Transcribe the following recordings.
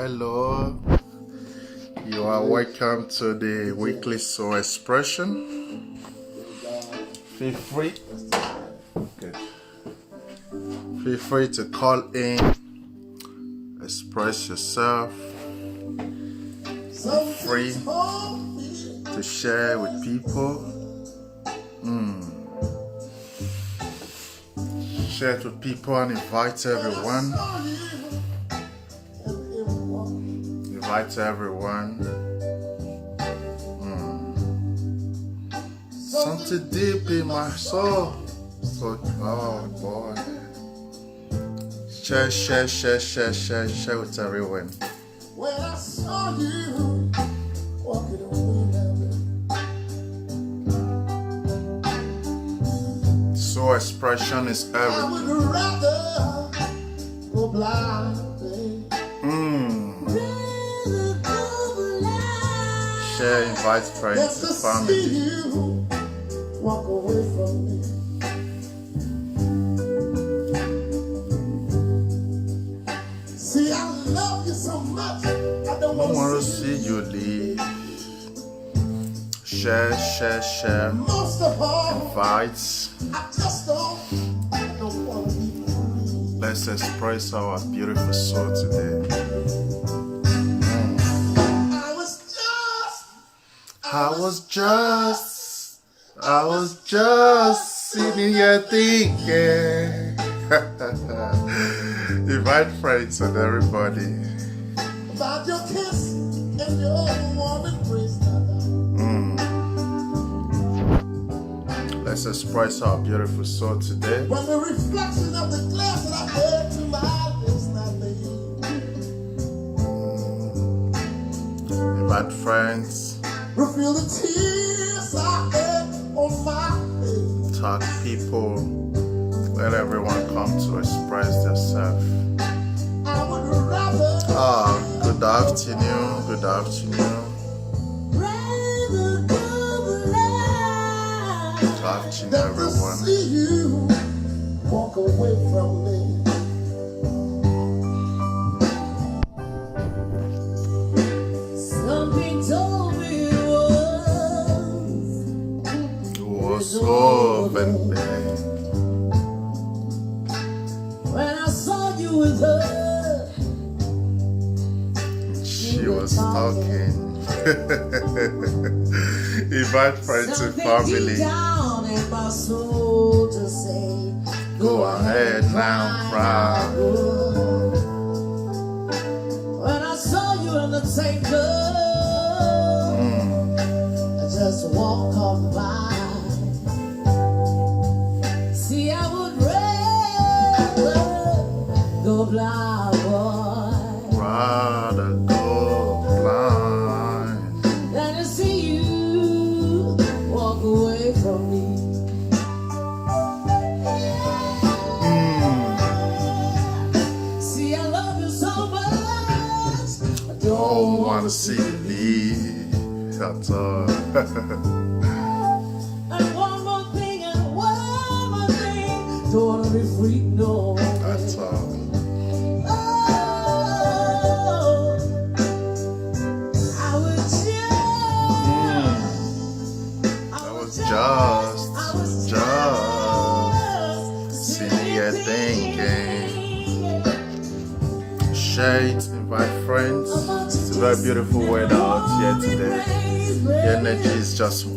Hello, you are welcome to the weekly soul expression. Feel free, good. Feel free to call in, express yourself. Feel free to share with people. Share it with people and invite everyone. Invite everyone. Something deep in my soul. So, oh boy. Share with everyone. When I saw you walking away, Soul expression is everything. I would rather go blind. Share, invite friends and family. See you walk away from me. See, I love you so much. I don't want to see you leave. Share. Most of all, invite. I just don't want to be free. Let's express our beautiful soul today. I was just sitting here thinking. Invite friends and everybody. About your kiss and your warm embrace. Let's express our beautiful soul today. When the reflection of the glass that I heard to my lips not leave. Invite friends. Reveal the tears I had on my face. Talk people. Let everyone come to express themselves. I would rather. Good afternoon. Good afternoon. Good afternoon, everyone. See you walk away from me. Something told me it was over. When I saw you with her, she was talking. Invite friends and family. Down in my soul to say, go ahead now, cry. When I saw you in the table, I just walk on by. See, I would rather go blind, boy. Rather go blind than to see you walk away from me. See, I love you so much. I don't want to see you leave at all. And one more thing, don't want to be free, no. At all. Just sitting here thinking. Share it, invite friends. It's a very beautiful weather out here today. The energy is just wow.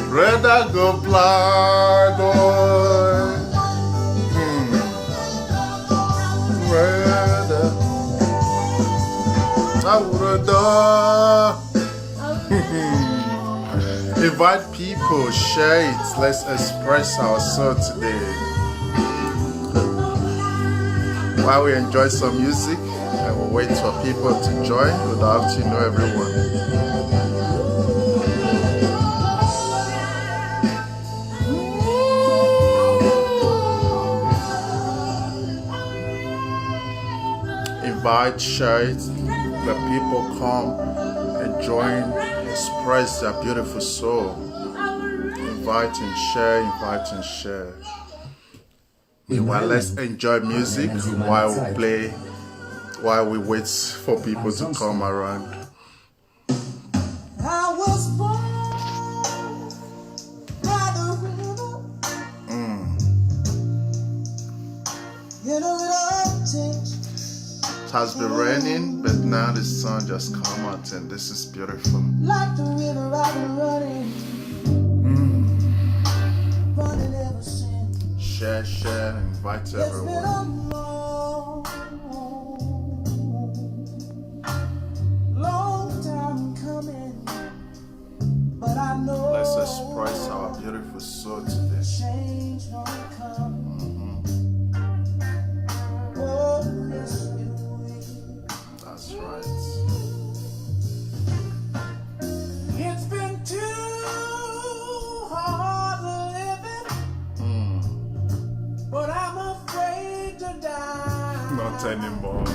Rather go blind, boy. Rather I would invite people, share it. Let's express ourselves today. While we enjoy some music, I will wait for people to join without to know everyone. Invite, share it, let people come and join, express their beautiful soul. Invite and share, invite and share. Meanwhile, let's enjoy music while we wait for people to come around. I was born by the river in a love tent. It has been raining, but now the sun just come out and this is beautiful. Like the river I've been running ever since. Share, invite It's been everyone. a long time coming, but I know Let's express our beautiful soul today. change gonna come. Oh, yes, it will. That's right. It's been too hard living, but I'm afraid to die. Not anymore.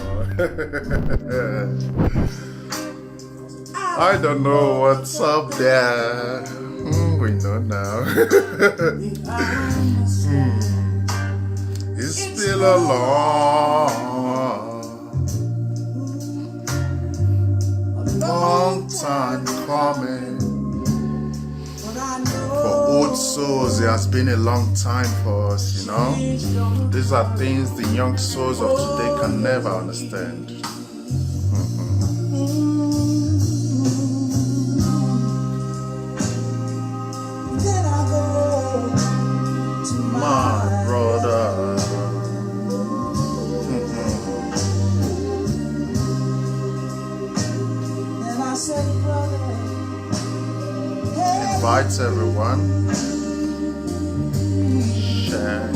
I don't know what's up there. We know now. It's still a long time coming. For old souls, it has been a long time for us, you know. These are things the young souls of today can never understand. Then I go to My brother. and I said, brother, hey, Invite everyone. Share.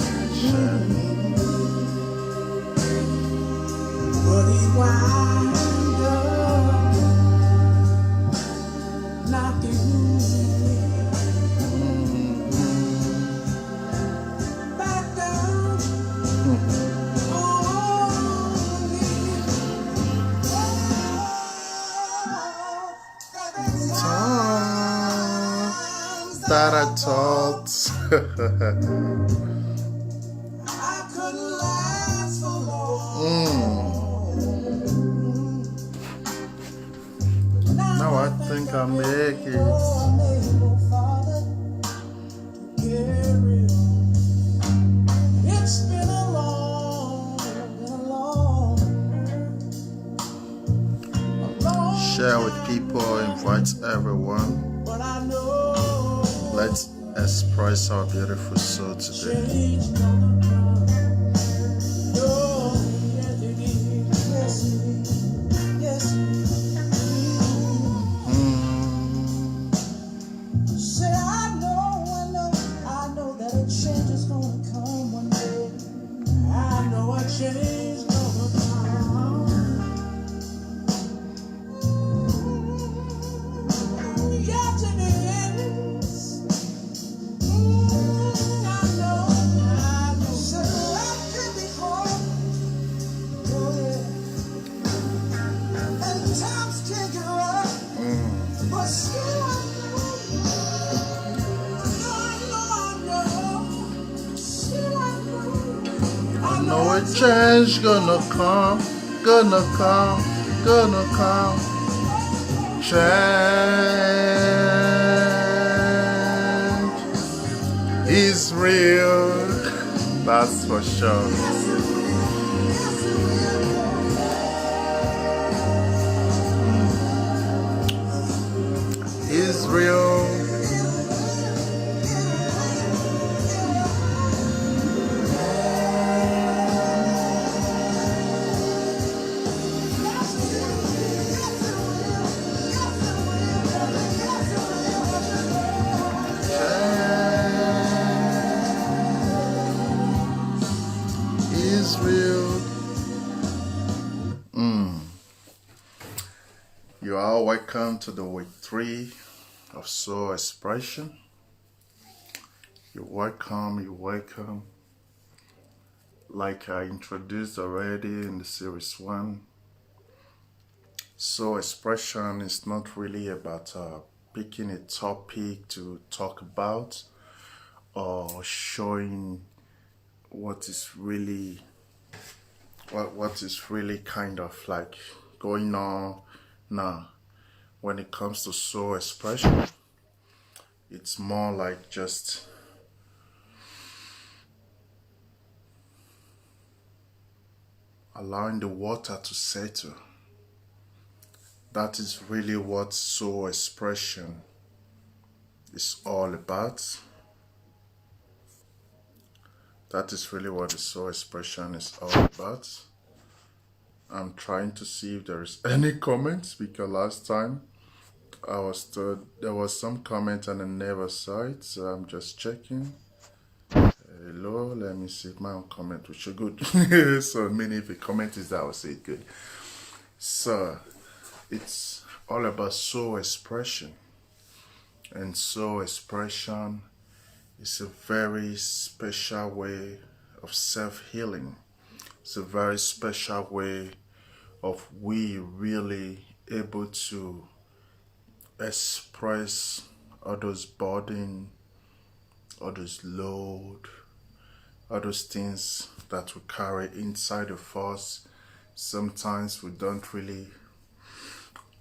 but he wound up knocking back down on me. That I thought. I couldn't last for long. Now I think I'll make it. Able, Father, to carry on. It's been a long, Share with people, invite everyone. but I know Let's express our beautiful soul today. change gonna come. Oh, yes it is, yes it is, yes it is. Say I know that a change is gonna come one day. I know a change gonna come. Yes it is. I know. So life can be hard. Oh yeah. And times can get rough. But still I know a change gonna come. Change is real. That's for sure. Is real. You are welcome to the week 3 of Soul Expression. You're welcome. Like I introduced already in the series 1, Soul Expression is not really about picking a topic to talk about or showing what is really kind of like going on now. When it comes to soul expression, it's more like just allowing the water to settle. That is really what soul expression is all about. That is really what the soul expression is all about. I'm trying to see if there is any comments, because last time I was told there was some comment and I never saw it, so I'm just checking. Hello, let me see if my own comment was so good. So meaning if a comment is there, I will say it good. So it's all about soul expression, and soul expression is a very special way of self-healing. It's a very special way of we really able to express all those burden, all those load, all those things that we carry inside of us. Sometimes we don't really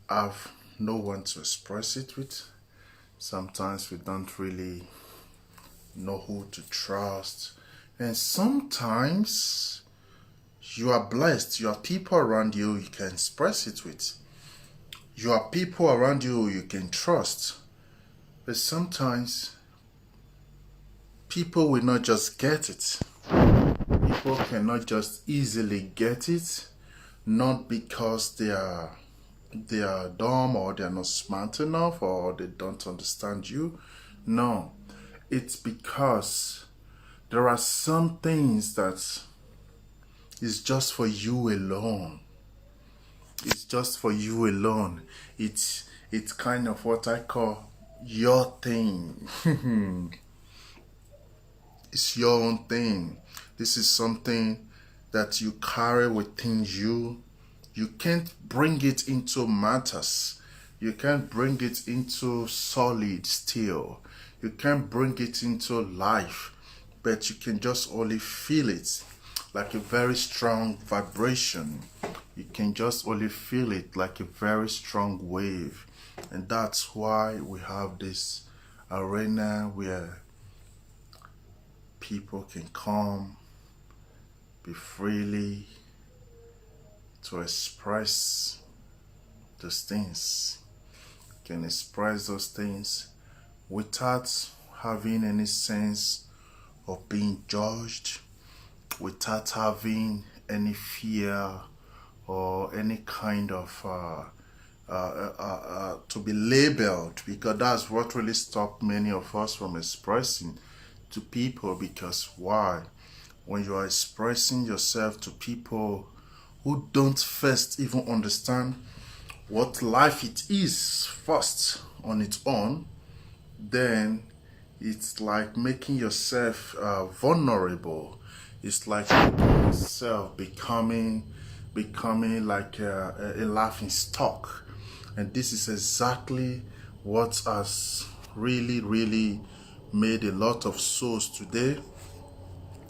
have no one to express it with. Sometimes we don't really know who to trust. And sometimes you are blessed. You have people around you can express it with. You have people around you can trust. But sometimes people will not just get it. People cannot just easily get it, not because they are dumb or they are not smart enough or they don't understand you. No, it's because there are some things that is just for you alone. It's just for you alone. It's kind of what I call your thing. It's your own thing. This is something that you carry within you. You can't bring it into matters. You can't bring it into solid steel. You can't bring it into life. But you can just only feel it like a very strong vibration. You can just only feel it like a very strong wave. And that's why we have this arena where people can come, be freely to express those things. Can express those things without having any sense of being judged, without having any fear or any kind of to be labeled, because that's what really stopped many of us from expressing to people. Because why? When you are expressing yourself to people who don't first even understand what life it is first on its own, then it's like making yourself vulnerable. It's like making yourself becoming like a laughing stock. And this is exactly what has really made a lot of souls today.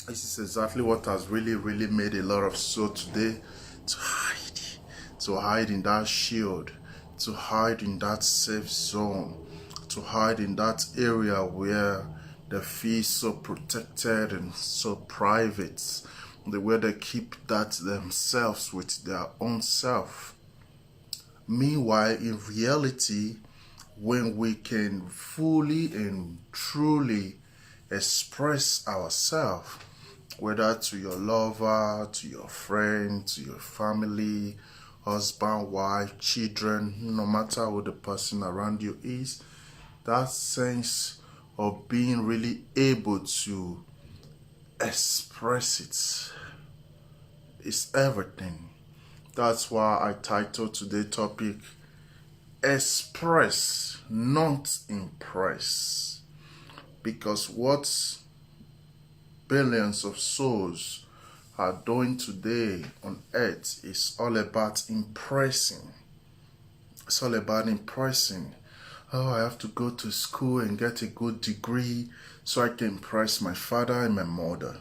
This is exactly what has really made a lot of souls today to hide in that shield, to hide in that safe zone, to hide in that area where they feel so protected and so private, where they keep that themselves with their own self. Meanwhile, in reality, when we can fully and truly express ourselves, whether to your lover, to your friend, to your family, husband, wife, children, no matter who the person around you is, that sense of being really able to express it is everything. That's why I titled today's topic, express, not impress. Because what billions of souls are doing today on earth is all about impressing. It's all about impressing. Oh, I have to go to school and get a good degree so I can impress my father and my mother.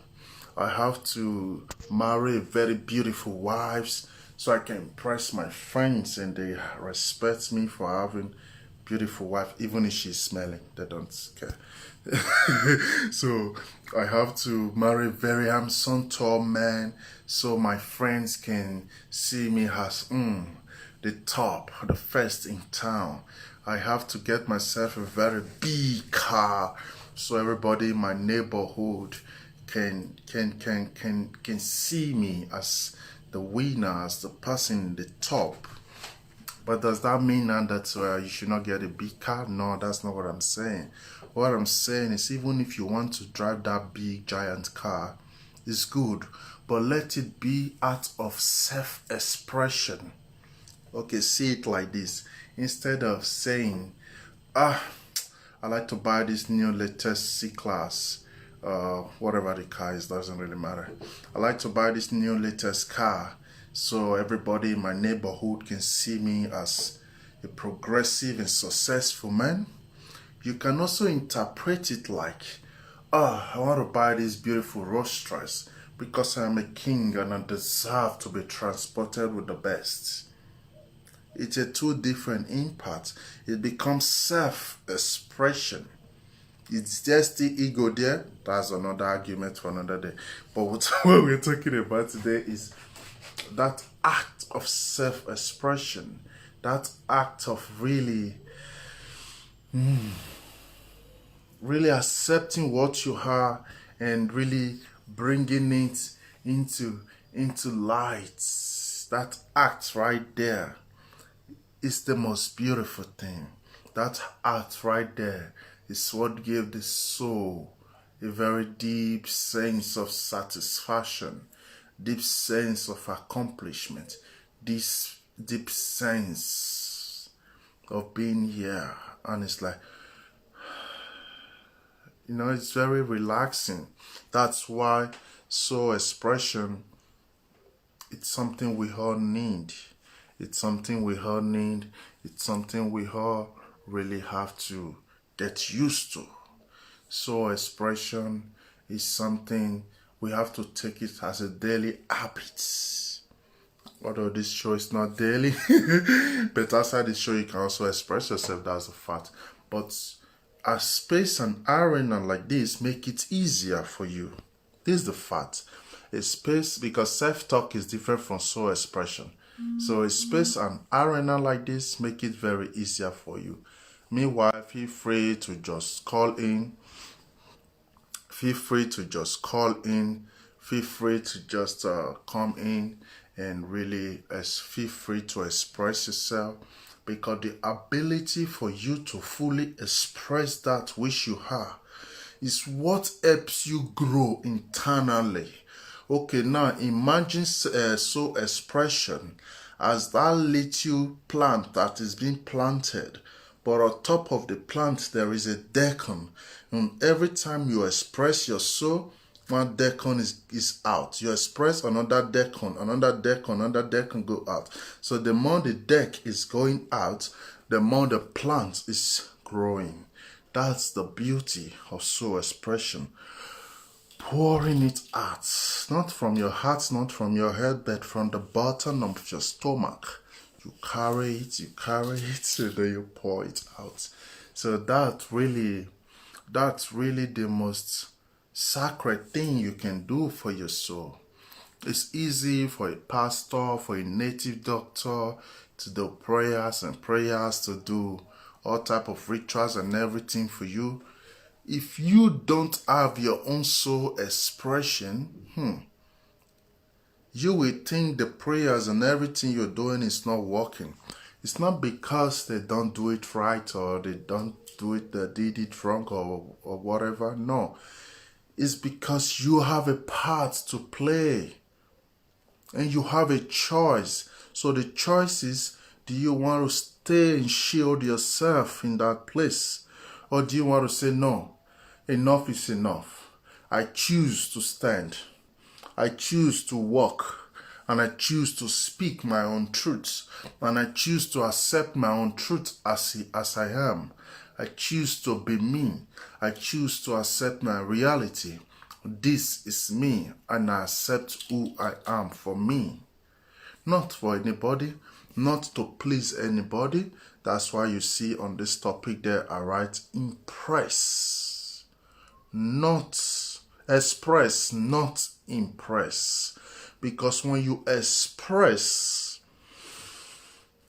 I have to marry very beautiful wives so I can impress my friends and they respect me for having beautiful wife, even if she's smelling. They don't care. So I have to marry very handsome, tall man so my friends can see me as the top, the first in town. I have to get myself a very big car so everybody in my neighborhood can see me as the winner, as the person in the top. But does that mean now that you should not get a big car? No, that's not what I'm saying. What I'm saying is, even if you want to drive that big giant car, it's good, but let it be out of self-expression. Okay, see it like this. Instead of saying, I like to buy this new latest C-Class, whatever the car is, doesn't really matter. I like to buy this new latest car so everybody in my neighborhood can see me as a progressive and successful man. You can also interpret it like, I want to buy this beautiful Rolls Royce because I'm a king and I deserve to be transported with the best. It's a two different impacts. It becomes self-expression. It's just the ego there. That's another argument for another day. But what we're talking about today is that act of self-expression. That act of really accepting what you are and really bringing it into light. That act right there is the most beautiful thing. That act right there is what gave the soul a very deep sense of satisfaction, deep sense of accomplishment, this deep sense of being here. And it's like, it's very relaxing. That's why soul expression, it's something we all need. It's something we all need. It's something we all really have to get used to. Soul expression is something we have to take it as a daily habit. Although this show is not daily, but outside the show you can also express yourself, that's a fact. But a space and arena like this make it easier for you. This is the fact. A space, because self-talk is different from soul expression. So a space and arena like this make it very easier for you. Meanwhile, feel free to just call in. Feel free to just call in. Feel free to just come in and really feel free to express yourself. Because the ability for you to fully express that which you are is what helps you grow internally. Okay, now imagine soul expression as that little plant that is being planted, but on top of the plant there is a deacon, and every time you express your soul, one deacon is out. You express another deacon go out. So the more the deck is going out, the more the plant is growing. That's the beauty of soul expression. Pouring it out, not from your heart, not from your head, but from the bottom of your stomach. You carry it, and then you pour it out. So that's really the most sacred thing you can do for your soul. It's easy for a pastor, for a native doctor to do prayers, to do all type of rituals and everything for you. If you don't have your own soul expression, you will think the prayers and everything you're doing is not working. It's not because they don't do it right or they don't do it, they did it wrong or whatever. No. It's because you have a part to play and you have a choice. So the choice is Do you want to stay and shield yourself in that place? Or do you want to say, no, enough is enough. I choose to stand. I choose to walk. And I choose to speak my own truths. And I choose to accept my own truth as I am. I choose to be me. I choose to accept my reality. This is me, and I accept who I am for me. Not for anybody, not to please anybody. That's why you see on this topic there, I write impress. Not express, not impress. Because when you express,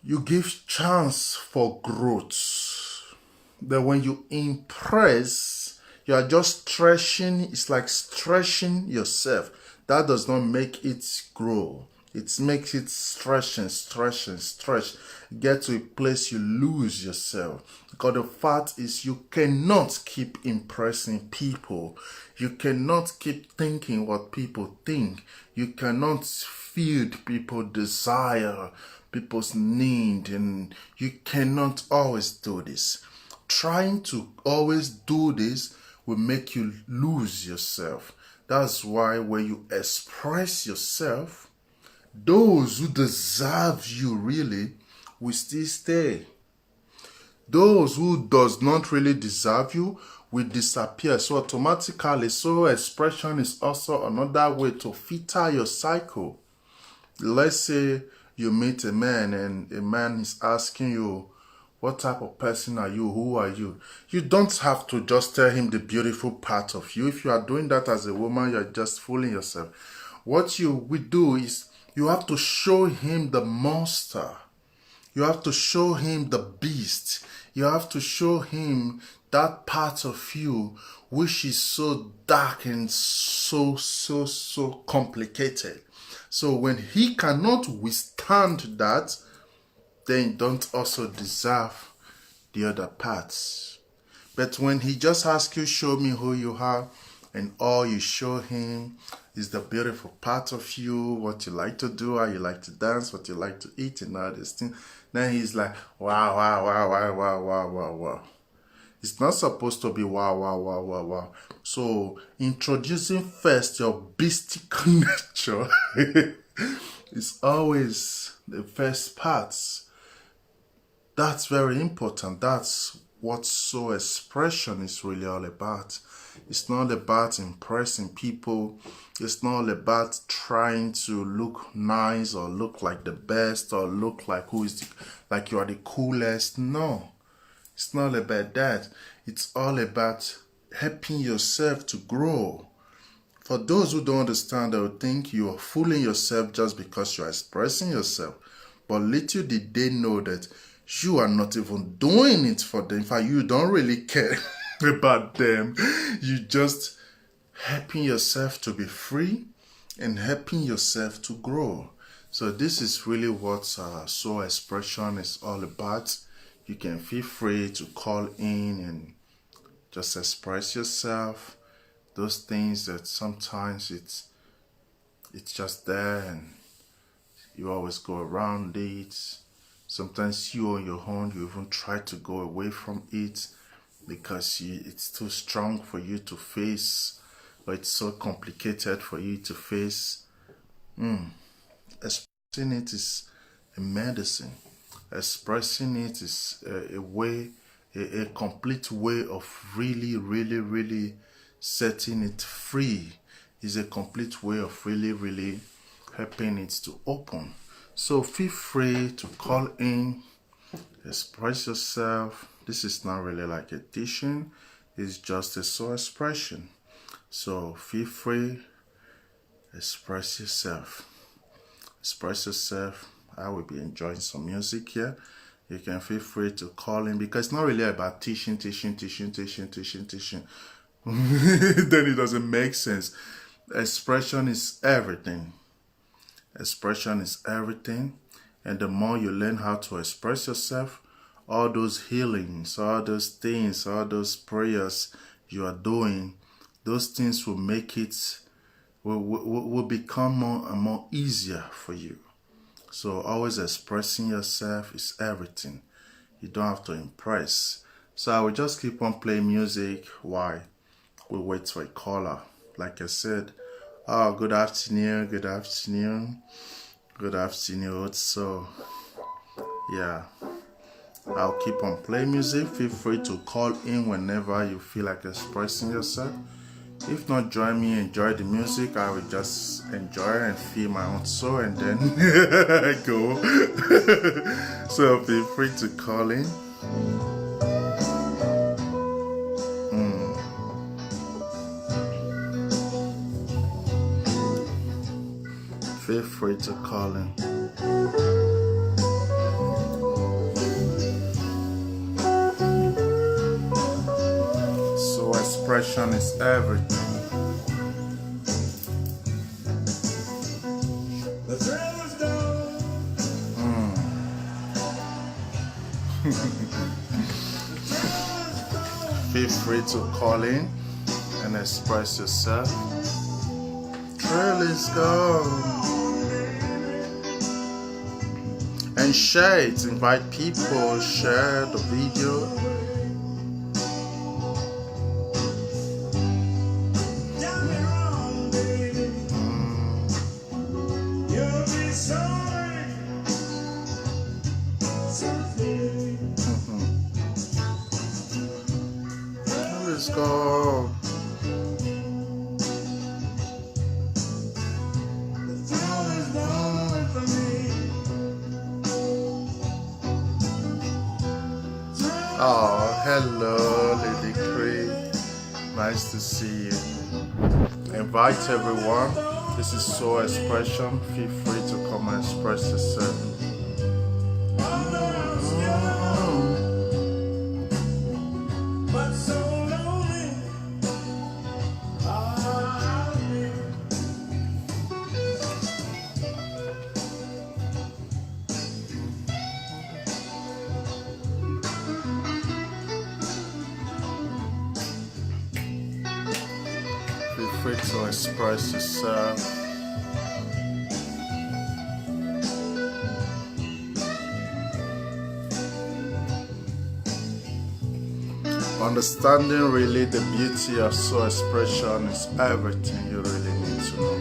you give chance for growth. Then when you impress, you are just stretching. It's like stretching yourself. That does not make it grow. It makes it stretch and stretch and stretch. Get to a place you lose yourself. Because the fact is, you cannot keep impressing people. You cannot keep thinking what people think. You cannot feed people's desire, people's need, and you cannot always do this. Trying to always do this will make you lose yourself. That's why when you express yourself, those who deserve you really will still stay. Those who does not really deserve you will disappear. So automatically, so expression is also another way to filter your cycle. Let's say you meet a man and a man is asking you, what type of person are you? Who are you? You don't have to just tell him the beautiful part of you. If you are doing that as a woman, you're just fooling yourself. What you will do is you have to show him the monster. You have to show him the beast. You have to show him that part of you which is so dark and so complicated. So when he cannot withstand that, then don't also deserve the other parts. But when he just asks you, show me who you are, and all you show him is the beautiful part of you, what you like to do, how you like to dance, what you like to eat, and all these things, then he's like, wow, wow, wow, wow, wow, wow, wow, wow. It's not supposed to be wow, wow, wow, wow, wow. So introducing first your beastic nature is always the first parts. That's very important. That's what soul expression is really all about. It's not about impressing people. It's not about trying to look nice or look like the best or look like like you are the coolest. No, it's not about that. It's all about helping yourself to grow. For those who don't understand, they will think you are fooling yourself just because you are expressing yourself. But little did they know that you are not even doing it for them. In fact, you don't really care about them. You just helping yourself to be free and helping yourself to grow. So this is really what soul expression is all about. You can feel free to call in and just express yourself. Those things that sometimes it's just there and you always go around it. Sometimes you on your own, you even try to go away from it because it's too strong for you to face, or it's so complicated for you to face. Expressing it is a medicine. Expressing it is a way, a complete way of really setting it free. Is a complete way of really helping it to open. So feel free to call in, express yourself. This is not really like a teaching, it's just a soul expression. So feel free, express yourself. Express yourself. I will be enjoying some music here. You can feel free to call in because it's not really about teaching. Then it doesn't make sense. Expression is everything. Expression is everything. And the more you learn how to express yourself, all those healings, all those things, all those prayers you are doing, those things will make it, will become more and more easier for you. So always expressing yourself is everything. You don't have to impress. So I will just keep on playing music while we wait for a caller. Like I said, oh, good afternoon, good afternoon, good afternoon. So yeah, I'll keep on playing music. Feel free to call in whenever you feel like expressing yourself. If not, join me, enjoy the music. I will just enjoy and feel my own soul and then go. So feel free to call in. Feel free to call in. So expression is everything. The thrill is gone. Feel free to call in and express yourself. Thrill is gone. And share it. Invite people. Share the video. Got me wrong, baby. You'll be sorry. Someday. Let's go. The thrill is gone from me. Oh, hello, Lady Cree. Nice to see you. Invite everyone. This is Soul Expression. Feel free to come and express yourself. But so lonely. I'll be. Feel free to express yourself. Understanding really the beauty of soul expression is everything you really need to know.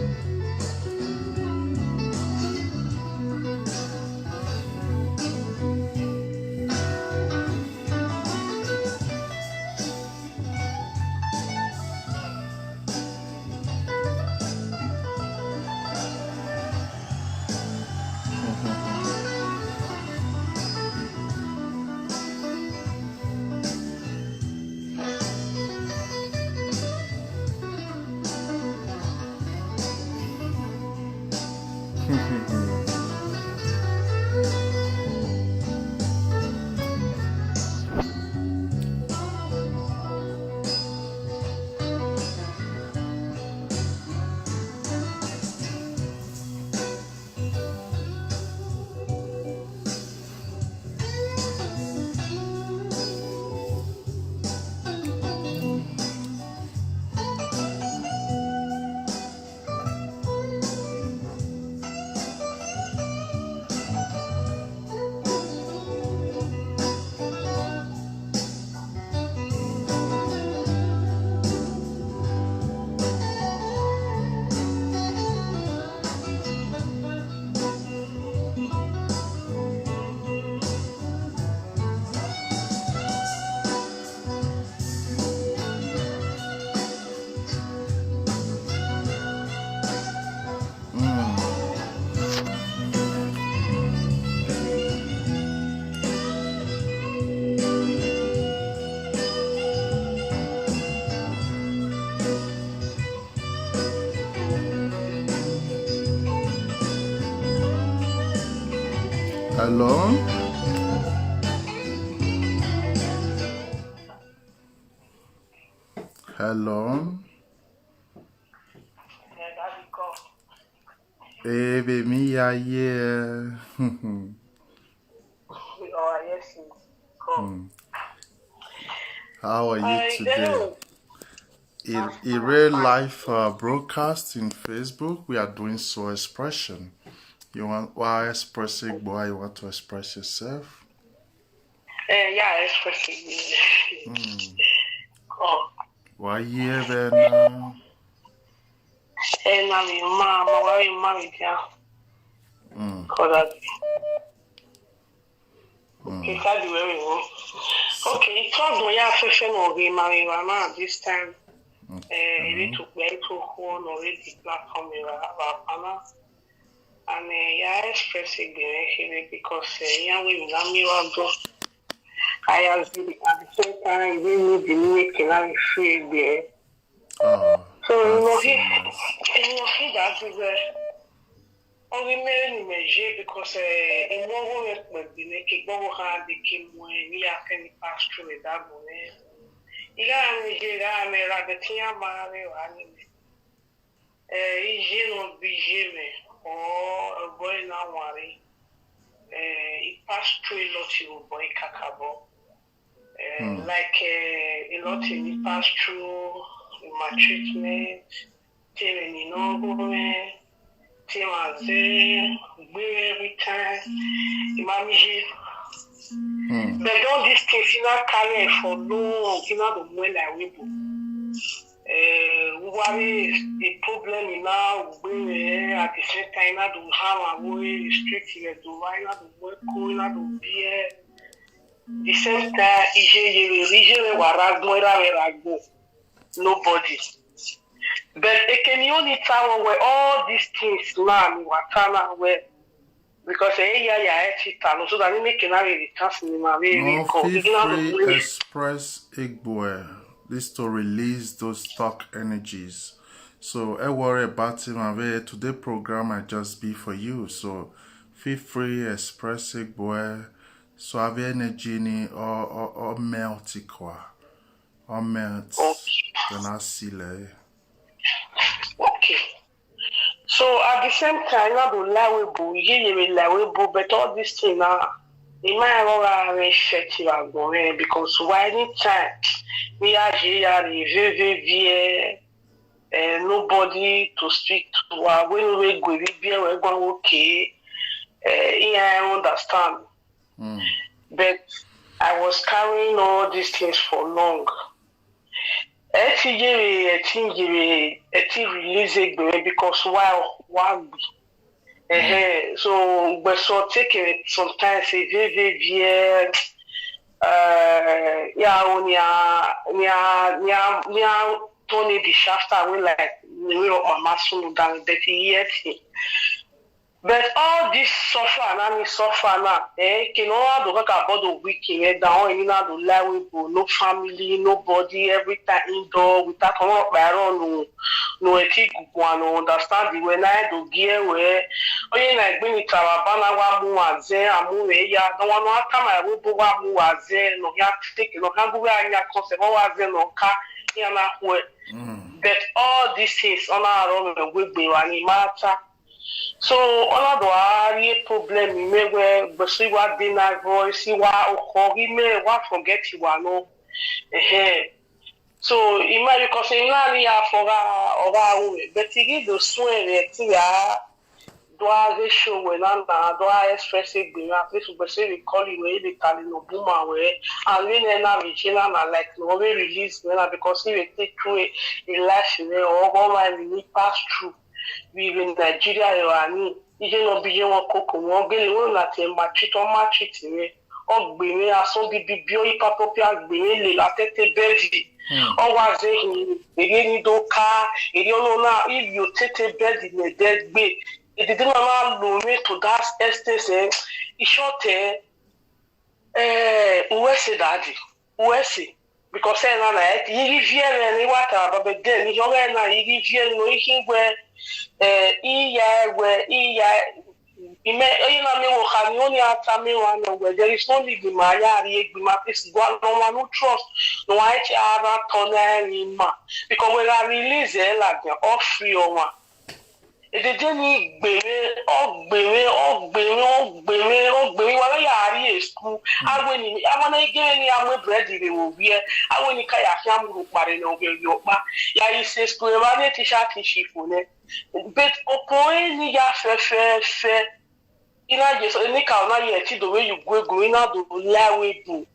Hello? Hello? Baby, me, yeah. How are you today? In real life broadcast in Facebook, we are doing soul expression. You want why expressing boy? You want to express yourself? Yeah, expressing. Oh, Why you then? now your mama, why you married? Yeah, cause that. Okay, can't do very well. Okay, it was my affection of the marijuana this time. It took me to one already platform and yeah, expressing because yeah, we will I have at the same time we need the new can free there. Oh, So that's he nice. that is only many measure because in one way we make a go hard the king when we are can pass through that money. Il a measure mais la betia mare ani. Il non bigé mais oh boy na worry. It passed through a lot of boy kakabo. Like a lot in the pass through my treatment, telling you know, every time, but all these things you not carry for long, you know the way that we do. Worry a problem now, we at the same time, not do have a way restricted to why not the work, not to be. The same time, nobody. But it can only time where all these things now where because so that we make really No, feel free express Igbo. This to release those stuck energies. So I worry about him. Today program might just be for you. So feel free express Igbo. So have energy ni or melt ikwa. Or melt. Then I see like. Okay. So at the same time, not the liable, but all this thing now, it might have a effective going because why anytime we are here, nobody to speak to, when we go, we're going okay. I understand. But I was carrying all these things for long. I release it because why so but so taking it sometimes it's very Tony the shafter will like we my muscle down 30 years. But all this suffer now, can all the about the weekend down, you know, the life no family, nobody, every time indoor, without come up by no understand the when I do gear where, like bring it to our banner, one there, I move ya, don't want to come, I will go one there, no, you have to take, no, can't go where I concept, what was no car, here now, but all these things on our own, will be any matter. So all of the problem you may wear, see what dinner voice, see what you may what forget you are no. So you might because in Lania for our but you give the swing do I show when I'm do I express it being at least we call you the Talino Boomer way and when now like no way release because he will take through a lash or all my really pass through. We in Nigeria, you know, be one cocoa, one billion, one that match it, or bring a son de bibio, papopia, bring la tête belly. Or was it do car, you don't know if you take a bed in a dead bed. It didn't allow me to that estate, it's short, where's it, daddy? Where's it? Because you hear any water, but then you're not, you hear no issue where. Where you know, only after me one where there is no living my no one who trust no I have because when I release it like the off free or one. It didn't while I are school. I want to get I'm ready they will be I want to kayak group but no your yeah he says to a teacher for it. But upon ya fair ina je so ni ka na ye ti the way you go ina do lie we do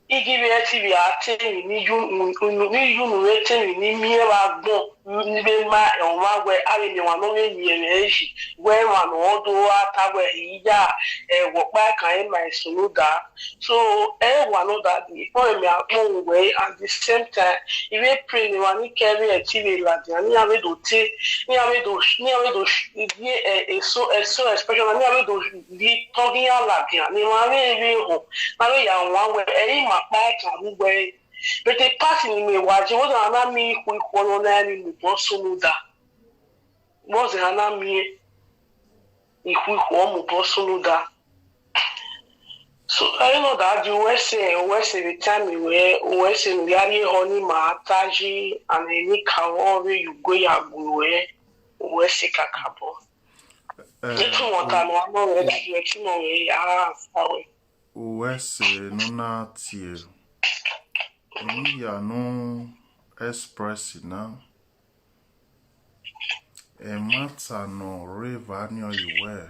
igi bi eti bi ate ni you no ete ni mi e wa gbon ni be ma e wa we ari ni wa no we ni e eji we wa no do ata we iya e wo pa kan e my soluda so e wa no that before me akon we at the same time even pray ni wa ni carry eti bi la dia ni ave do te ni ave do so especially ni ave do di talking la dia ni wa we ho na we ya wa we e ma pa kan we but the person in me was not me who colonel Bossoluda. Was an me if we home Bossoluda. So I know that you were saying the time you were saying Yari Honey Mataji and any cow you go ya go where sick a couple. Little what I know that you know West no tie. We are no express now. A matter no river near you were.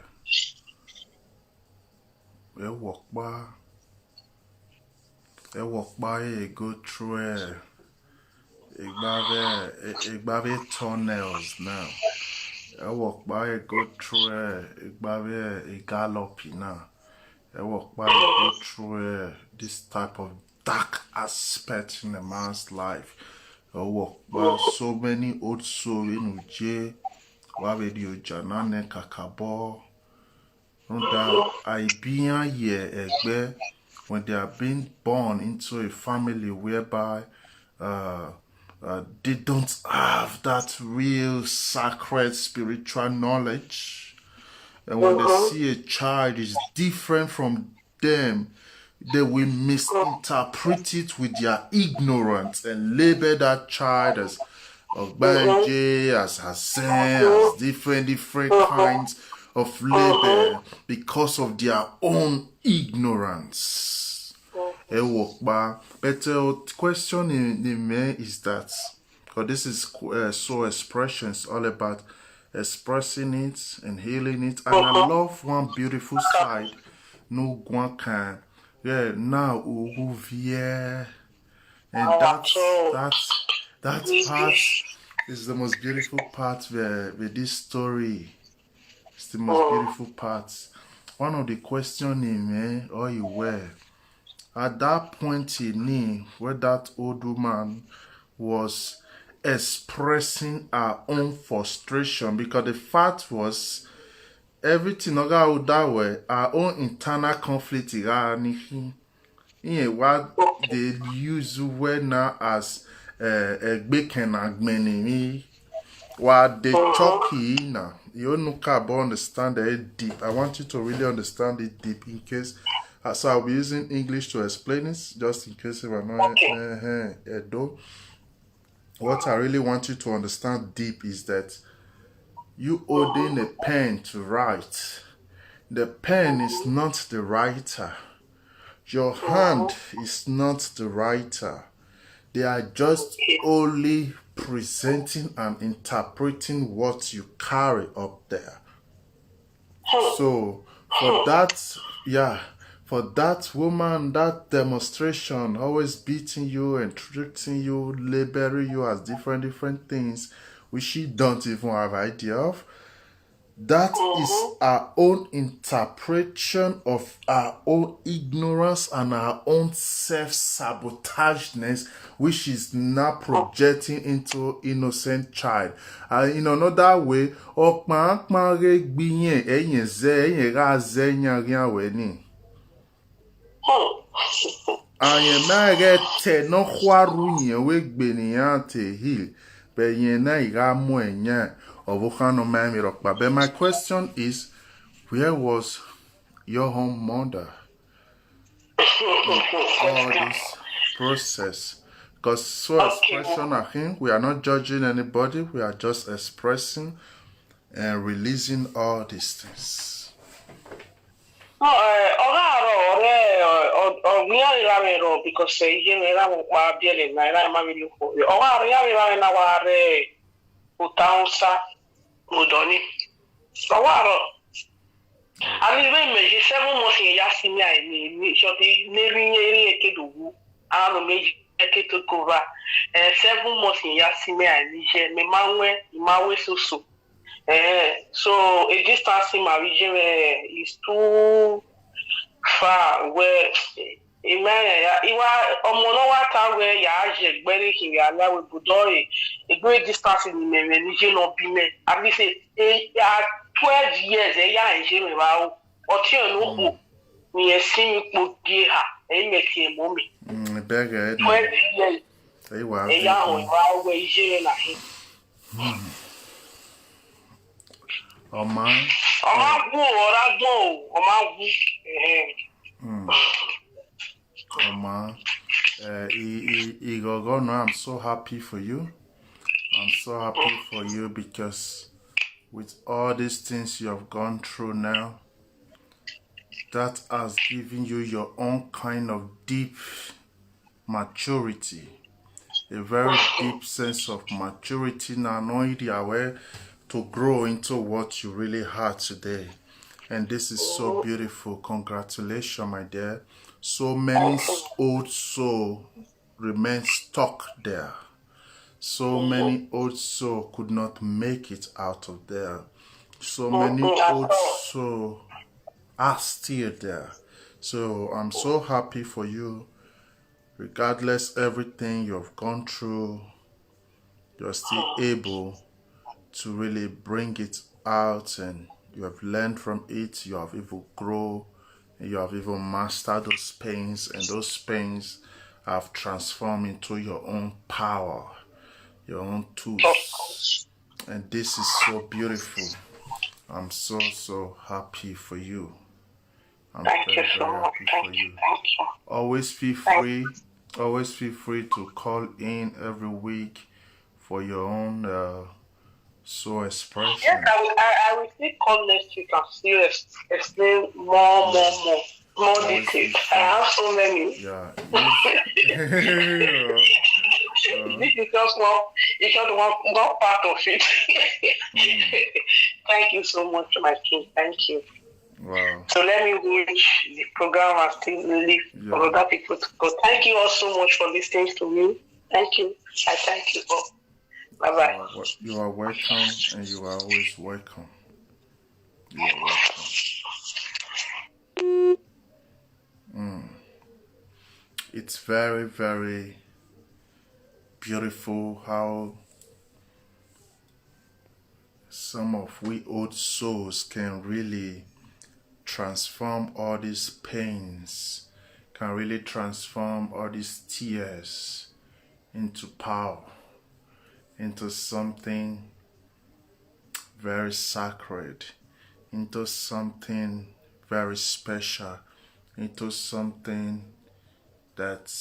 A walk by, a go through a tunnels now. A walk by, a go through a gallop now. I walk by, go through this type of dark aspect in a man's life. I walk by so many old souls in Uje, Wavedio Janane Kakabo. I being here when they are being born into a family whereby they don't have that real sacred spiritual knowledge. And when they see a child is different from them, they will misinterpret it with their ignorance and label that child as Ogbanje, as Hassan, as different kinds of label because of their own ignorance. But the question in me is that, because this is so expressions all about expressing it and healing it, and I love one beautiful side. No one can, now who and that part is the most beautiful part with this story. It's the most beautiful part. One of the questioning or you were at that point in me where that old woman was expressing our own frustration, because the fact was everything that way our own internal conflict what they use when now as a bacon agmeni what they chalky now you know understand it deep. I want you to really understand it deep in case so I'll be using English to explain it just in case if I'm not what I really want you to understand deep is that you holding a pen to write. The pen is not the writer. Your hand is not the writer. They are just only presenting and interpreting what you carry up there. So for that woman, that demonstration, always beating you and treating you, labeling you as different things, which she don't even have idea of, that is our own interpretation of our own ignorance and our own self-sabotageness, which is now projecting into innocent child. And in another way, Anye na te no khwaru yen we gbeni ya te heal be yen na iga mo enya obukhano mami rokba. But my question is, where was your home mother in all this process? Because so expression, I think we are not judging anybody, we are just expressing and releasing all these things. Because you know, I mean, when me 7 months in Yasimi, I mean, shorty, nearly a kid who I don't make a to cover. 7 months in Yasimi, I need me, Mawe, so. So a distance in my region is too far where iwa ọmọlọ́wọ́ where ya ṣe gbẹ́rẹ́ kiri aláwọ̀ ibùdó a great distance in mẹ̀rẹ̀ níṣẹ́ lọ bí mẹ́ àbí ṣe 12 years ẹ̀yà ẹ̀ṣẹ̀ mi wá o ọtí ẹ̀ ló kù nìyẹn sí ipò gé ha ẹ̀yìn mẹ̀tì ẹ̀ mọ́ mi 12 years ẹ̀yà àwọn ìwà ọwọ́ iṣẹ́ rẹ̀ láyé. Ọmọ agún ọ̀rá gbọ́n o ọmọ agún. Oma, Igogono, I'm so happy for you. I'm so happy for you because with all these things you have gone through now, that has given you your own kind of deep maturity, a very deep sense of maturity now, knowing the way to grow into what you really are today. And this is so beautiful. Congratulations, my dear. So many old souls remain stuck there. So many old souls could not make it out of there. So many old souls are still there. So I'm so happy for you. Regardless everything you've gone through, you're still able to really bring it out, and you have learned from it. You have even grown. You have even mastered those pains, and those pains have transformed into your own power, your own tools. And this is so beautiful. I'm so happy for you. I'm very happy for you. Always feel free to call in every week for your own soul expression. Yes, I will still call next week and still explain more details. I have so many. Yeah. This is just one part of it. Thank you so much, my king. Thank you. Wow. So let me watch the program and still leave for other people to go. Thank you all so much for listening to me. Thank you. I thank you all. Bye-bye. You are welcome, and you are always welcome. You are welcome. It's very, very beautiful how some of we old souls can really transform all these pains, can really transform all these tears into power, into something very sacred, into something very special, into something that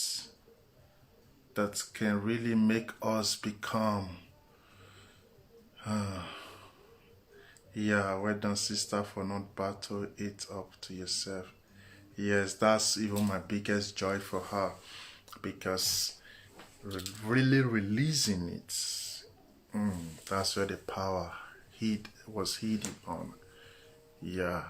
can really make us become well done, sister, for not battle it up to yourself. Yes, that's even my biggest joy for her, because really releasing it, that's where the power was hidden on. Yeah,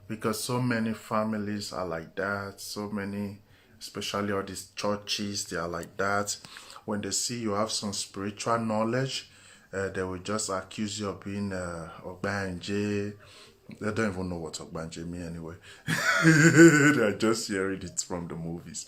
because so many families are like that, so many, especially all these churches, they are like that. When they see you have some spiritual knowledge, they will just accuse you of being Ogbanje. They don't even know what Ogbanje means anyway. They are just hearing it from the movies.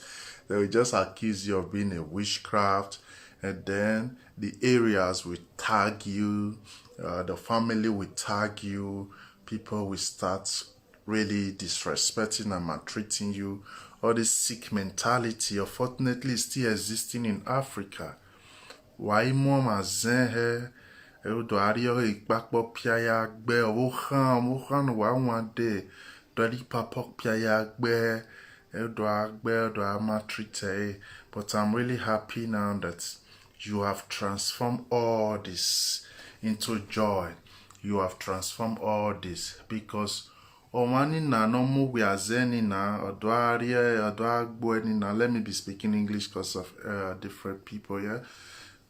They will just accuse you of being a witchcraft, and then the areas will tag you, the family will tag you, people will start really disrespecting and maltreating you. All this sick mentality, unfortunately, is still existing in Africa. Why mama zen do ario ikpakpo piaya gbe ohan wa one day do di papok piaya gbe do agbe do amatrite. But I'm really happy now that you have transformed all this into joy. You have transformed all this, because omani na no mu we azeni na odo arie odo agbo ni na. Let me be speaking English because of different people, yeah.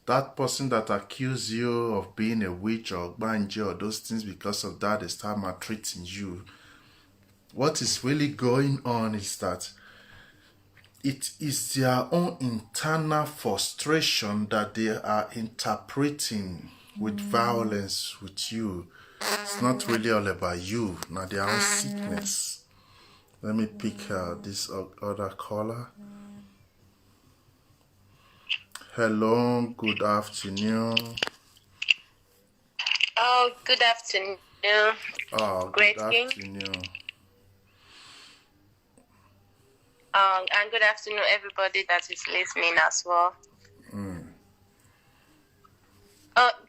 That person that accused you of being a witch or banje or those things, because of that they start maltreating you. what is really going on is that it is their own internal frustration that they are interpreting with violence with you. It's not really all about you, now their own sickness. Let me pick this other caller. Hello, good afternoon. Oh, good afternoon. Oh, Great good King. afternoon. And good afternoon, everybody that is listening as well.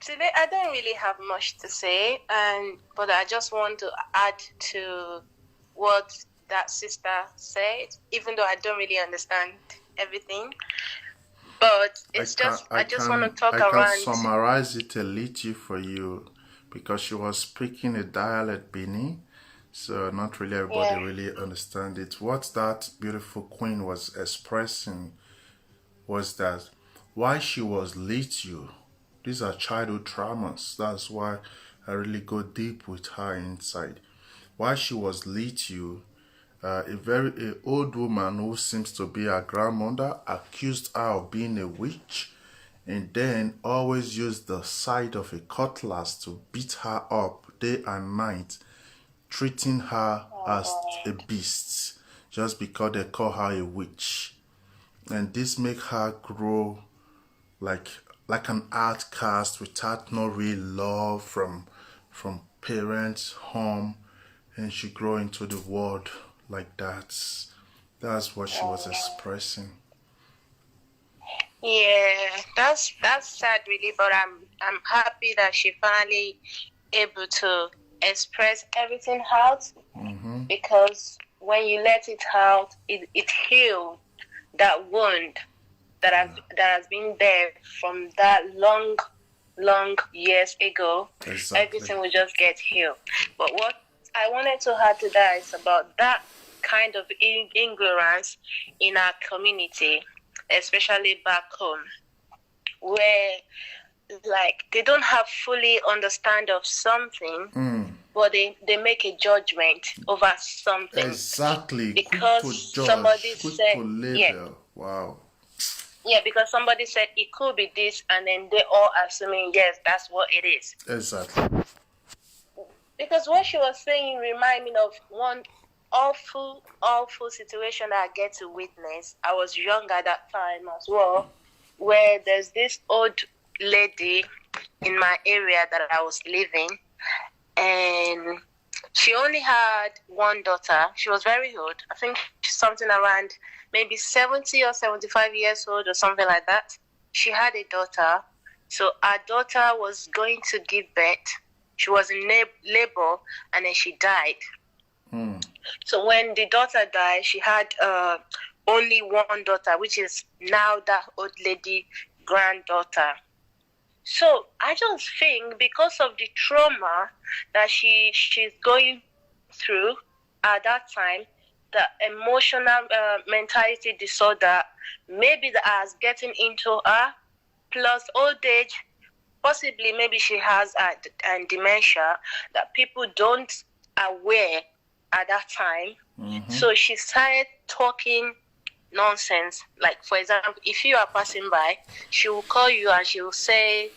Today I don't really have much to say, but I just want to add to what that sister said, even though I don't really understand everything. But it's I just want to talk around. I can summarize it a little for you because she was speaking a dialect Bini, so not really everybody really understand it. What that beautiful queen was expressing was that why she was little. These are childhood traumas. That's why I really go deep with her inside. Why she was little. A old woman who seems to be her grandmother accused her of being a witch and then always used the side of a cutlass to beat her up day and night, treating her as a beast just because they call her a witch. And this make her grow like an outcast without no real love from parents, home, and she grow into the world like that. That's what she was expressing. Yeah, that's sad really, but I'm happy that she finally able to express everything out, because when you let it out, it heals that wound that has been there from that long years ago. Exactly. Everything will just get healed. But what I wanted to add to that is about that kind of ignorance in our community, especially back home, where like they don't have fully understand of something, but they make a judgment over something. Exactly. Because quick to judge, somebody quick said, to label. Wow. Yeah, because somebody said it could be this, and then they all assuming yes, that's what it is. Exactly. Because what she was saying remind me of one awful situation that I get to witness. I was young at that time as well, where there's this old lady in my area that I was living, and she only had one daughter. She was very old. I think something around maybe 70 or 75 years old or something like that. She had a daughter. So our daughter was going to give birth. She was in labor, and then she died. So when the daughter died, she had only one daughter, which is now that old lady granddaughter. So I just think because of the trauma that she's going through at that time, the emotional mentality disorder, maybe that has getting into her, plus old age, possibly maybe she has dementia that people don't aware at that time. So she started talking nonsense. Like, for example, if you are passing by, she will call you and she will say,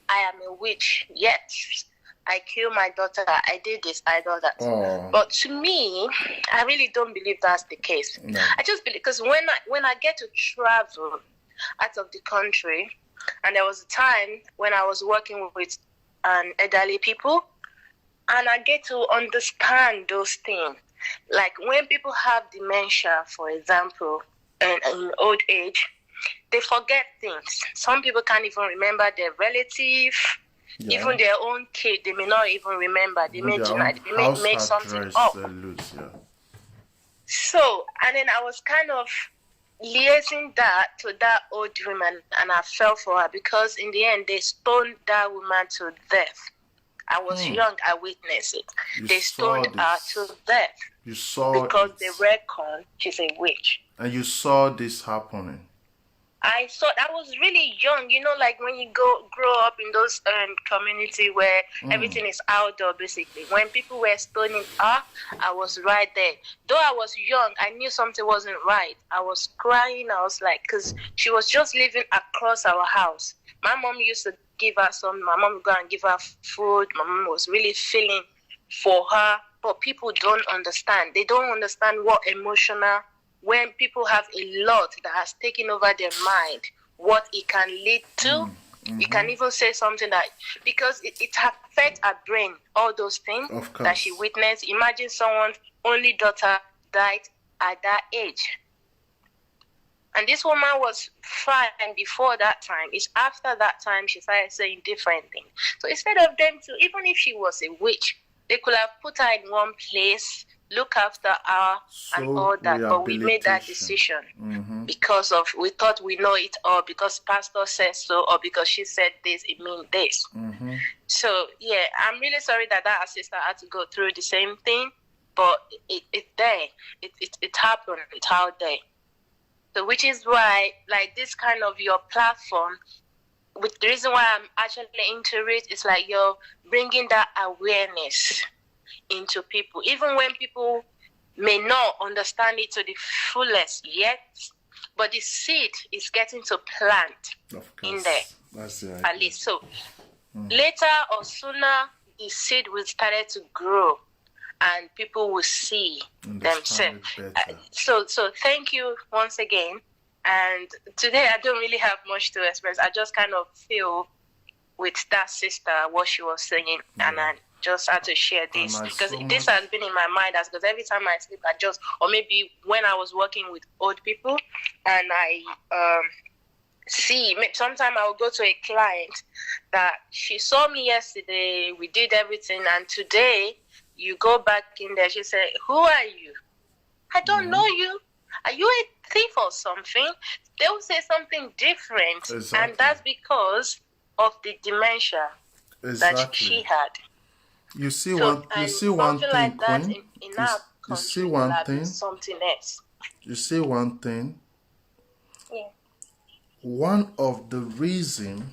I am a witch. Yes, I killed my daughter. I did this, I did that. Oh. But to me, I really don't believe that's the case. No. I just believe, because when I get to travel out of the country, and there was a time when I was working with elderly people, and I get to understand those things. Like when people have dementia, for example, and in old age, they forget things. Some people can't even remember their relative, even their own kid. They may not even remember. They may make something up. So, and then I was kind of liaising that to that old woman, and I felt for her because in the end they stoned that woman to death. I was young, I witnessed it. They stoned her to death. You saw because they reckon she's a witch. And you saw this happening. I thought I was really young, like when you grow up in those community where everything is outdoor basically. When people were stoning her, I was right there. Though I was young, I knew something wasn't right. I was crying. I was like, because she was just living across our house. My mom used to give her my mom would go and give her food. My mom was really feeling for her, but people don't understand. They don't understand what emotional, when people have a lot that has taken over their mind, what it can lead to. You can even say something that, because it affects her brain, all those things that she witnessed. Imagine someone's only daughter died at that age. And this woman was fine before that time. It's after that time she started saying different things. So instead of them to, even if she was a witch, they could have put her in one place, look after her and all that. But we made that decision because of, we thought we know it all, because pastor says so, or because she said this, it means this. So yeah, I'm really sorry that sister had to go through the same thing, but it's there. It happened. It's out there. So which is why, like, this kind of your platform, with the reason why I'm actually into it, is like you're bringing that awareness into people, even when people may not understand it to the fullest yet, but the seed is getting to plant in there. That's the idea. At least. So later or sooner, the seed will start to grow and people will see themselves. So thank you once again. And today I don't really have much to express. I just kind of feel with that sister what she was saying, and I just had to share this because this has been in my mind, as because every time I sleep, or maybe when I was working with old people, and I sometimes I will go to a client that she saw me yesterday, we did everything, and today you go back in there, she said, "Who are you? I don't know you. Are you a thief or something?" They will say something different, and that's because of the dementia that she had. You see one thing, like that Queen? in our country, you see one thing? Something else. You see one thing? Yeah. One of the reasons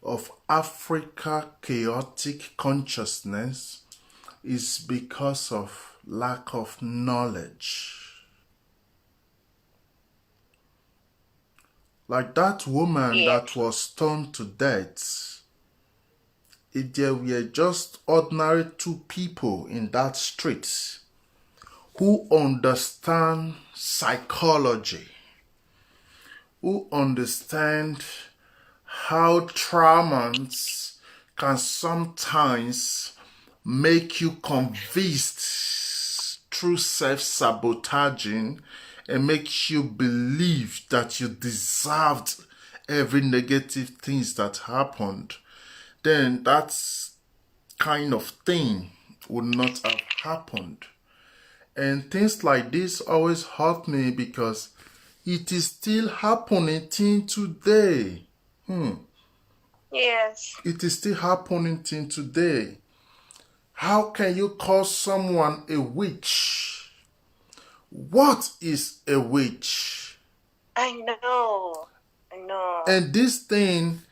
of Africa chaotic consciousness is because of lack of knowledge. Like that woman that was stoned to death, if there were just ordinary two people in that street who understand psychology, who understand how traumas can sometimes make you convinced through self-sabotaging and make you believe that you deserved every negative things that happened, then that kind of thing would not have happened. And things like this always hurt me because it is still happening till today. Yes. It is still happening till today. How can you call someone a witch? What is a witch? I know. And this thing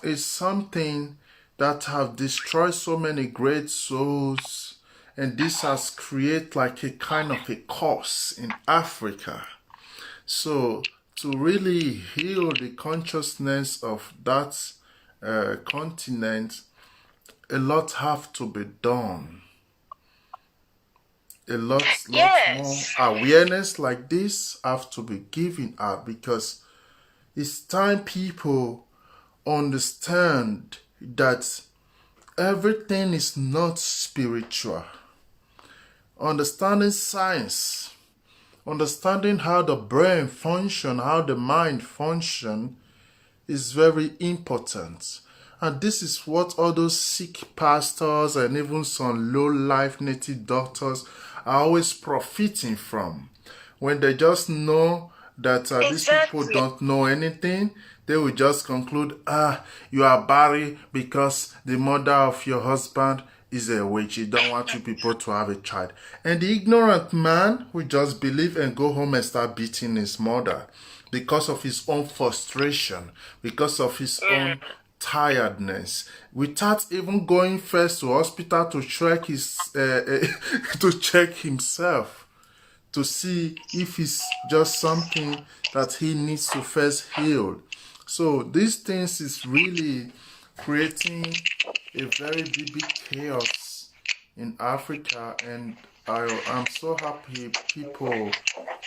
is something that have destroyed so many great souls, and this has created like a kind of a curse in Africa. So to really heal the consciousness of that continent, a lot have to be done. A lot more awareness like this have to be given out, because it's time people understand that everything is not spiritual. Understanding science, understanding how the brain functions, how the mind functions is very important. And this is what all those sick pastors and even some low-life native doctors are always profiting from. When they just know that these people don't know anything, they will just conclude, you are barren because the mother of your husband is a witch. He don't want you people to have a child. And the ignorant man will just believe and go home and start beating his mother because of his own frustration, because of his own tiredness, without even going first to hospital to check his to check himself, to see if it's just something that he needs to first heal. So these things is really creating a very big chaos in Africa, and I'm so happy people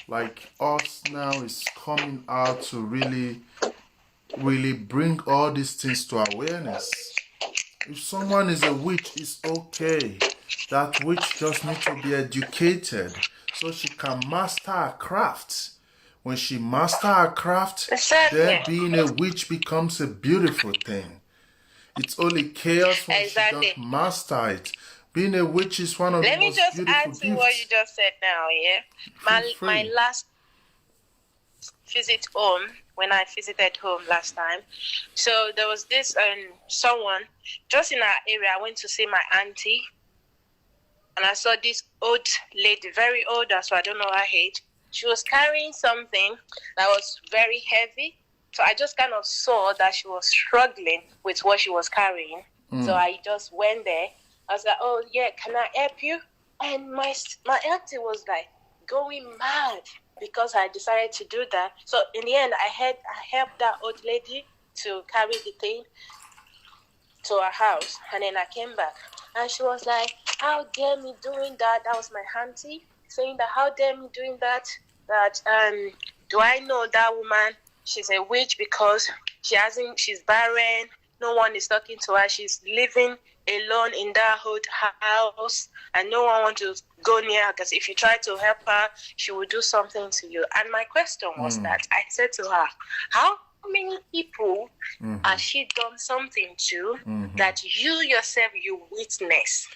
like us now is coming out to really bring all these things to awareness. If someone is a witch, it's okay. That witch just needs to be educated so she can master her craft. When she master her craft, then being a witch becomes a beautiful thing. It's only chaos when she don't master it. Being a witch is one of the most beautiful gifts. Let me just add to what you just said now, yeah? My last visit home, when I visited home last time, so there was this someone just in our area. I went to see my auntie, and I saw this old lady, very old, so I don't know her age. She was carrying something that was very heavy. So I just kind of saw that she was struggling with what she was carrying. So I just went there. I was like, oh, yeah, can I help you? And my auntie was like going mad because I decided to do that. So in the end, I helped that old lady to carry the thing to her house. And then I came back. And she was like, how dare me doing that? That was my auntie saying that, how dare me doing that? That, do I know that woman? She's a witch because she's barren. No one is talking to her. She's living alone in that old house, and no one wants to go near her because if you try to help her, she will do something to you. And my question was that I said to her, how many people has she done something to that you yourself you witness?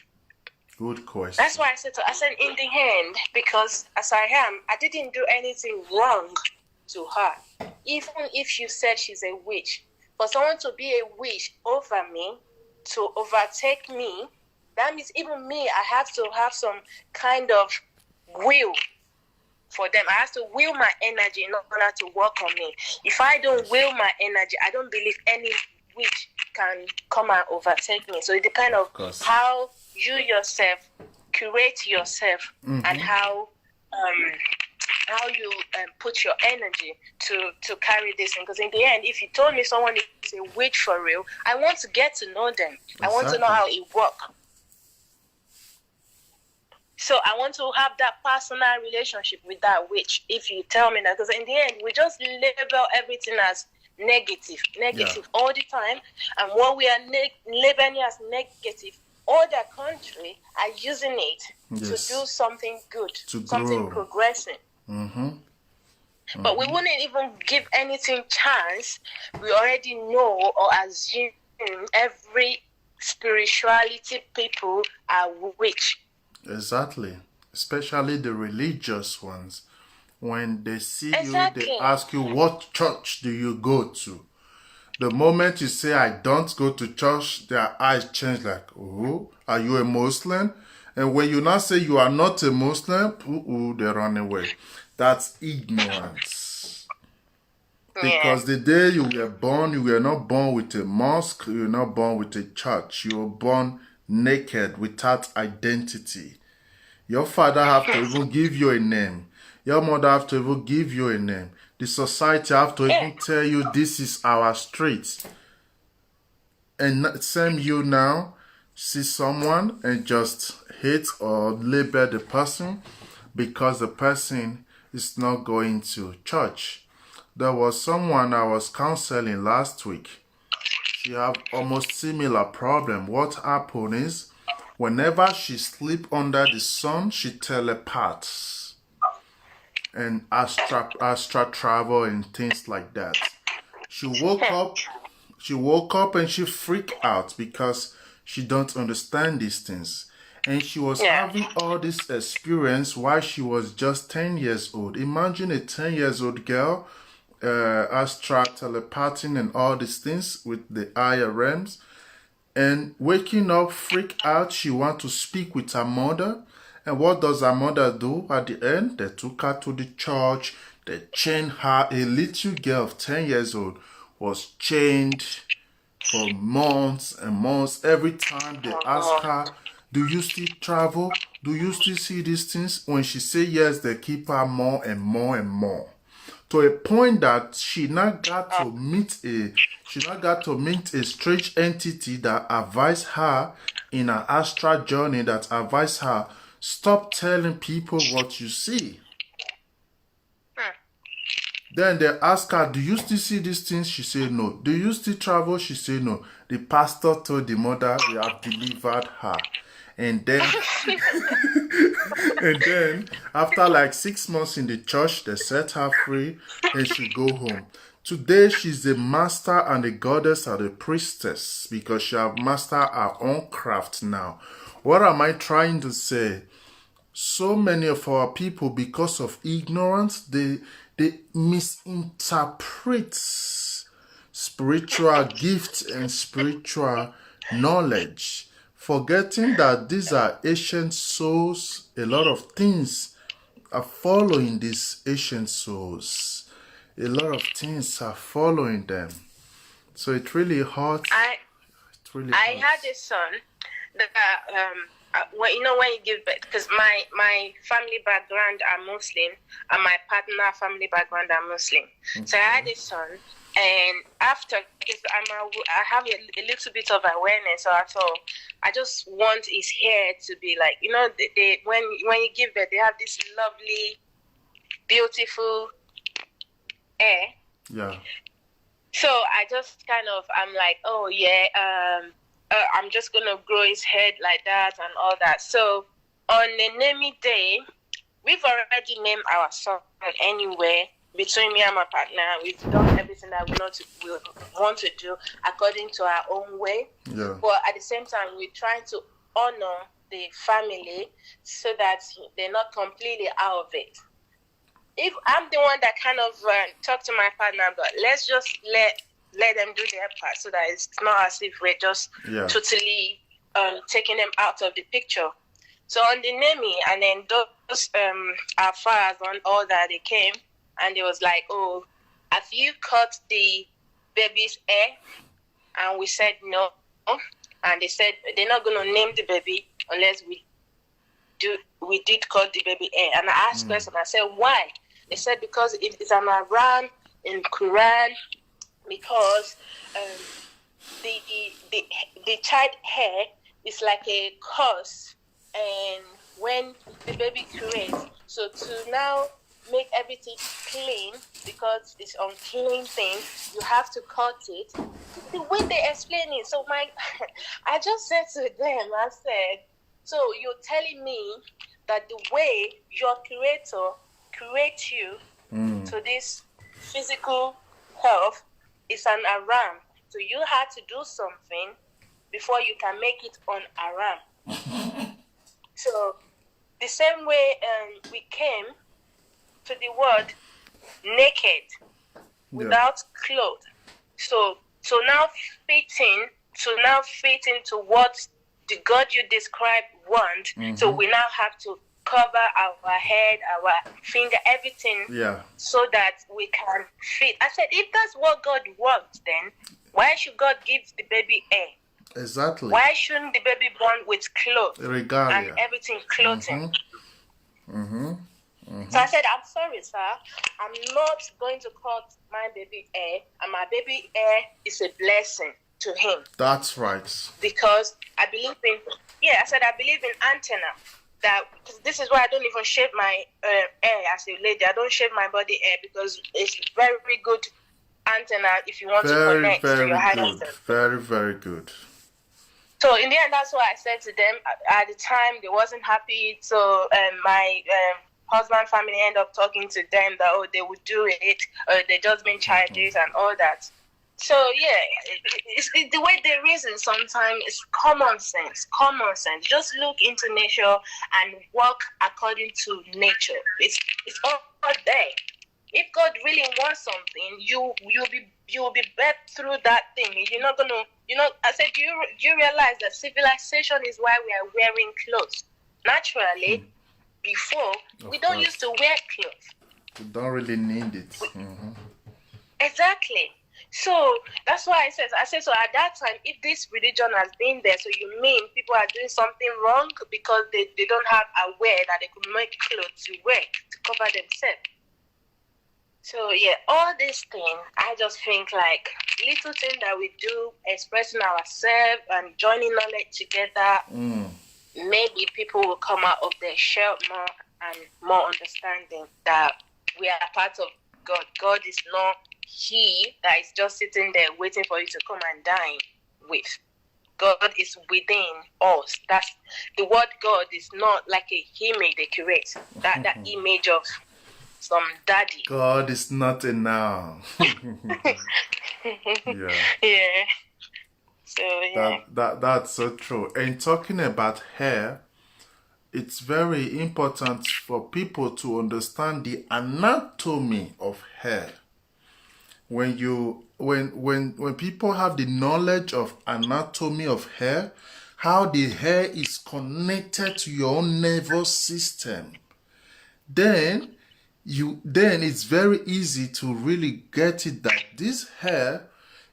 Good question. That's why I said in the end, because as I am, I didn't do anything wrong to her. Even if you said she's a witch, for someone to be a witch over me, to overtake me, that means even me, I have to have some kind of will for them. I have to will my energy in order to work on me. If I don't will my energy, I don't believe any witch can come and overtake me. So it depends on how you yourself curate yourself and how you put your energy to carry this thing. Because in the end, if you told me someone is a witch for real, I want to get to know them. Exactly. I want to know how it works. So I want to have that personal relationship with that witch. If you tell me that, because in the end, we just label everything as negative all the time. And what we are labeling as negative, other countries are using it to do something good, something progressing. But we wouldn't even give anything chance. We already know or assume every spirituality people are witch. Exactly. Especially the religious ones. When they see you, they ask you, what church do you go to? The moment you say, I don't go to church, their eyes change like, oh, are you a Muslim? And when you now say you are not a Muslim, they run away. That's ignorance. Because the day you were born, you were not born with a mosque, you were not born with a church. You were born naked, without identity. Your father have to even give you a name. Your mother have to even give you a name. The society have to even tell you this is our street. And same you now see someone and just hate or label the person because the person is not going to church. There was someone I was counseling last week. She have almost similar problem. What happened is whenever she sleep under the sun, she telepaths and astral travel and things like that. She woke up and she freaked out because she don't understand these things. And she was having all this experience while she was just 10 years old. Imagine a 10 years old girl, astral telepathing and all these things with the higher realms. And waking up, freak out, she want to speak with her mother. And what does her mother do at the end? They took her to the church. They chained her. A little girl of 10 years old was chained for months and months. Every time they ask her, do you still travel? Do you still see these things? When she say yes, they keep her more and more and more. To a point that she now got to meet a strange entity that advised her in her astral journey, that advised her, stop telling people what you see. Then they ask her, do you still see these things? She said no. Do you still travel? She said no. The pastor told the mother they have delivered her. And then and then after like 6 months in the church, they set her free and she go home. Today she's the master and the goddess and the priestess because she have mastered her own craft now. What am I trying to say? So many of our people, because of ignorance, they misinterpret spiritual gifts and spiritual knowledge, forgetting that these are ancient souls. A lot of things are following these ancient souls. A lot of things are following them. So it really hurts. I had a son that when you give birth, because my family background are Muslim and my partner family background are Muslim. Okay. So I had a son, and after, because I have a little bit of awareness, so I thought I just want his hair to be like, they when you give birth, they have this lovely, beautiful hair. Yeah. So I just I'm like, oh yeah, I'm just gonna grow his head like that and all that. So on the naming day, we've already named our son anyway. Between me and my partner, we've done everything that we want to do according to our own way. Yeah. But at the same time, we're trying to honor the family so that they're not completely out of it. If I'm the one that kind of talk to my partner, but let's just let them do their part so that it's not as if we're just totally taking them out of the picture. So on the naming, and then those our fathers and all that, they came and they was like, oh, have you cut the baby's hair? And we said no. And they said they're not going to name the baby unless we did cut the baby hair. And I asked question, I said, why? They said because it's an Aram in Quran, because the child hair is like a curse, and when the baby creates, so to now make everything clean, because it's unclean thing, you have to cut it. The way they explain it, so I just said to them, I said, so you're telling me that the way your creator creates you to this physical health is an Aram. So you had to do something before you can make it on Aram. So the same way we came to the world naked, without clothes. So now fitting to what the God you described want. So we now have to cover our head, our finger, everything, so that we can fit. I said, if that's what God wants, then why should God give the baby hair? Exactly. Why shouldn't the baby born with clothes Regalia and everything, clothing? So I said, I'm sorry, sir. I'm not going to cut my baby hair, and my baby hair is a blessing to him. That's right. Because I believe in, I said I believe in antenna. That this is why I don't even shave my hair as a lady. I don't shave my body hair because it's very good antenna if you want to connect to your higher self. Very, very good. So in the end, that's why I said to them at the time they wasn't happy. So my husband family ended up talking to them that they would do it, they just been childish and all that. So it's the way they reason sometimes is common sense. Just look into nature and work according to nature. It's all there. If God really wants something, you will be birthed through that thing. You're not gonna I said, do you realize that civilization is why we are wearing clothes? Naturally, before, we don't used to wear clothes. We don't really need it. Exactly. So that's why I said, so at that time, if this religion has been there, so you mean people are doing something wrong because they don't have aware that they could make clothes to wear to cover themselves. So yeah, all these things, I just think like little things that we do, expressing ourselves and joining knowledge together, maybe people will come out of their shell more and more understanding that we are part of God. God is not He that is just sitting there waiting for you to come and dine with. God is within us. That's the word. God is not like a image they create. That image of some daddy. God is not a noun. Yeah. Yeah. So yeah. That's so true. And talking about hair, it's very important for people to understand the anatomy of hair. When people have the knowledge of anatomy of hair, how the hair is connected to your own nervous system, then it's very easy to really get it that this hair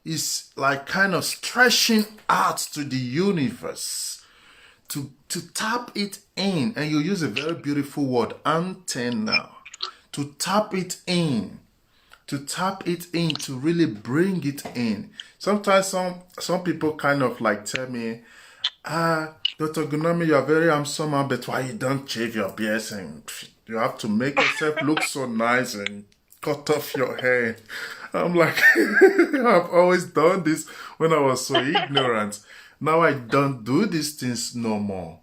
is like kind of stretching out to the universe to tap it in. And you use a very beautiful word, antenna, to tap it in, to really bring it in. Sometimes some people kind of like tell me, Dr. Oguname, you are very handsome, but why you don't shave your beard and you have to make yourself look so nice and cut off your hair? I'm like, I've always done this when I was so ignorant. Now I don't do these things no more.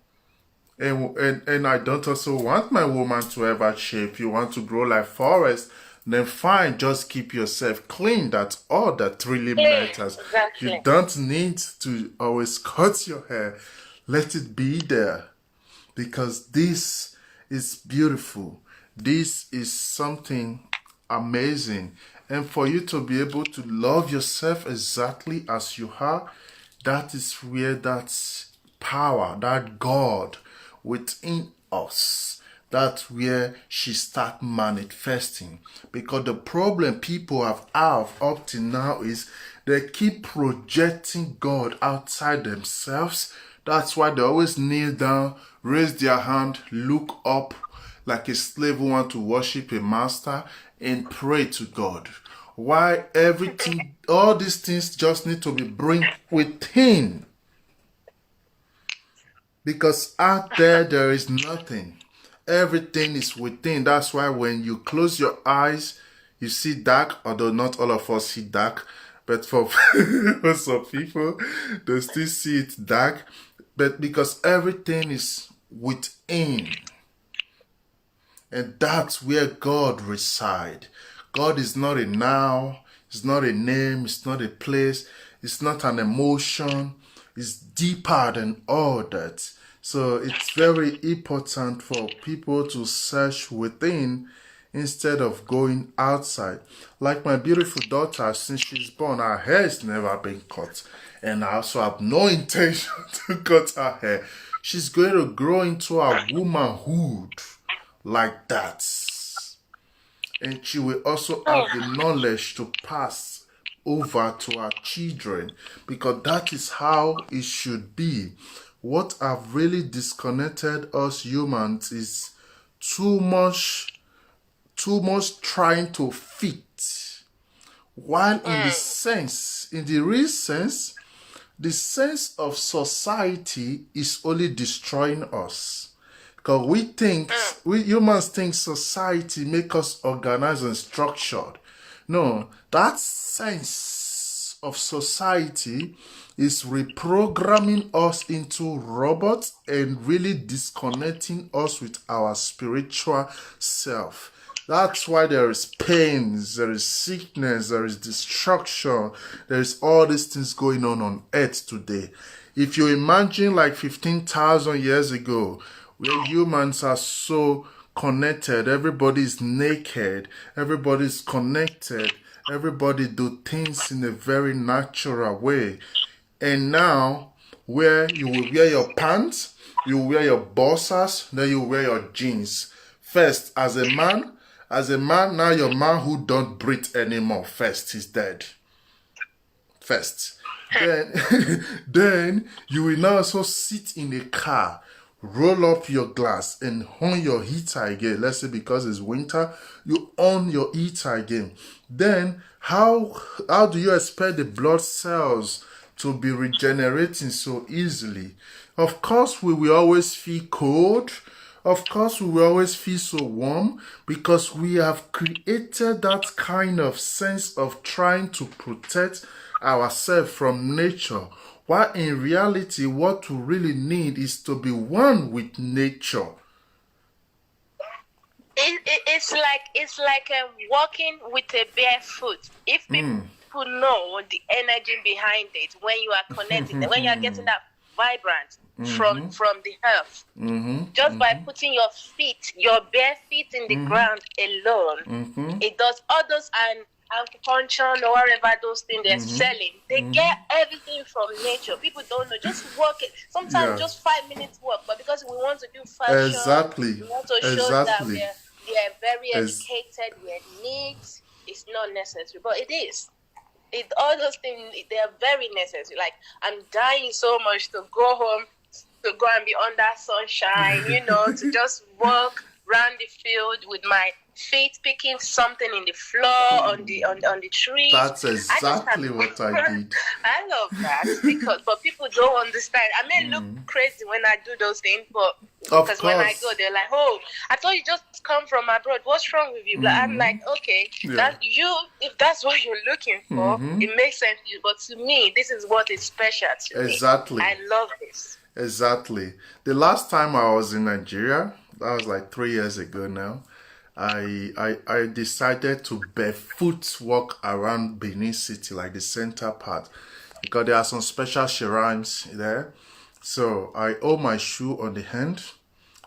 And I don't also want my woman to ever shave. You want to grow like forest, then fine, just keep yourself clean. That's all that really matters. Exactly. You don't need to always cut your hair. Let it be there. Because this is beautiful. This is something amazing. And for you to be able to love yourself exactly as you are, that is where that power, that God within us, that's where she start manifesting. Because the problem people have up to now is they keep projecting God outside themselves. That's why they always kneel down, raise their hand, look up like a slave who want to worship a master and pray to God. Why everything, all these things just need to be bring within. Because out there is nothing. Everything is within. That's why when you close your eyes, you see dark, although not all of us see dark. But for some people, they still see it dark. But because everything is within. And that's where God resides. God is not a noun, it's not a name, it's not a place, it's not an emotion, it's deeper than all that. So it's very important for people to search within instead of going outside. Like my beautiful daughter, since she's born, her hair has never been cut. And I also have no intention to cut her hair. She's going to grow into a womanhood like that. And she will also have the knowledge to pass over to her children, because that is how it should be. What have really disconnected us humans is too much trying to fit. While in the real sense, the sense of society is only destroying us. Because we humans think society make us organized and structured. No, that sense of society is reprogramming us into robots and really disconnecting us with our spiritual self. That's why there is pain, there is sickness, there is destruction, there is all these things going on earth today. If you imagine like 15,000 years ago, where humans are so connected, everybody is naked, everybody is connected, everybody do things in a very natural way. And now, where you will wear your pants, you will wear your boxers, then you will wear your jeans. First, as a man, now your man who don't breathe anymore, first, is dead. First. Then, then you will now also sit in a car, roll up your glass and on your heater again. Let's say because it's winter, you on your heater again. Then how do you expect the blood cells to be regenerating so easily? Of course, we will always feel cold. Of course, we will always feel so warm because we have created that kind of sense of trying to protect ourselves from nature. While in reality, what we really need is to be one with nature. It's like walking with a bare foot. If people know the energy behind it, when you are connecting, when you are getting that vibrant from the earth, just by putting your feet, your bare feet in the ground alone, it does all those and acupuncture or whatever those things they're selling. They get everything from nature. People don't know. Just work it. Sometimes just 5 minutes work, but because we want to do fashion, we want to show that we are very educated, we're neat. It's not necessary, but it is. All those things, they are very necessary. Like, I'm dying so much to go home, to go and be under sunshine, to just walk around the field with my feet picking something in the floor, on the trees. That's exactly what I did. I love that but people don't understand. I may look crazy when I do those things, but because when I go, they're like, "Oh, I thought you just come from abroad. What's wrong with you?" But I'm like, "Okay, that if that's what you're looking for, it makes sense to you. But to me, this is what is special to me. Exactly. I love this." Exactly. The last time I was in Nigeria, that was like 3 years ago now. I decided to barefoot walk around Benin City, like the center part, because there are some special shrines there. So I hold my shoe on the hand.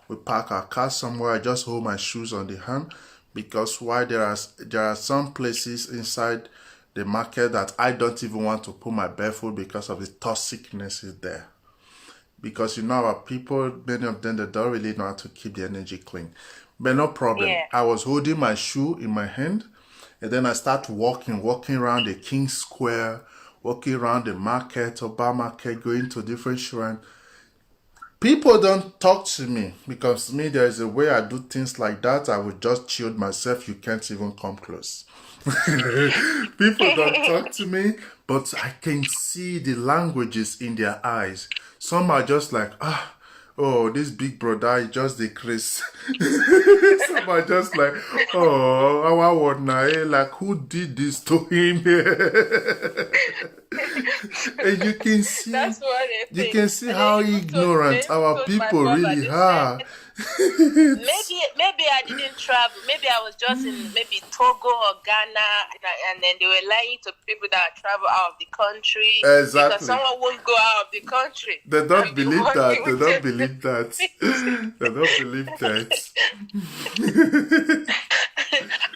We park our car somewhere. I just hold my shoes on the hand because why there are some places inside the market that I don't even want to put my barefoot because of the toxicness is there. Because our people, many of them, they don't really know how to keep the energy clean. But no problem. Yeah. I was holding my shoe in my hand, and then I start walking around the King Square, walking around the market, Oba Market, going to different shrines. People don't talk to me because me, there is a way I do things like that. I would just shield myself. You can't even come close. People don't talk to me, but I can see the languages in their eyes. Some are just like, oh, this big brother is just the Chris. Some are just like, oh, our one now, like who did this to him? And you can see, how ignorant our people really are. Maybe I didn't travel. Maybe I was just in maybe Togo or Ghana, and then they were lying to people that travel out of the country. Exactly. Because someone won't go out of the country. They don't believe that. They don't believe that. They don't believe that.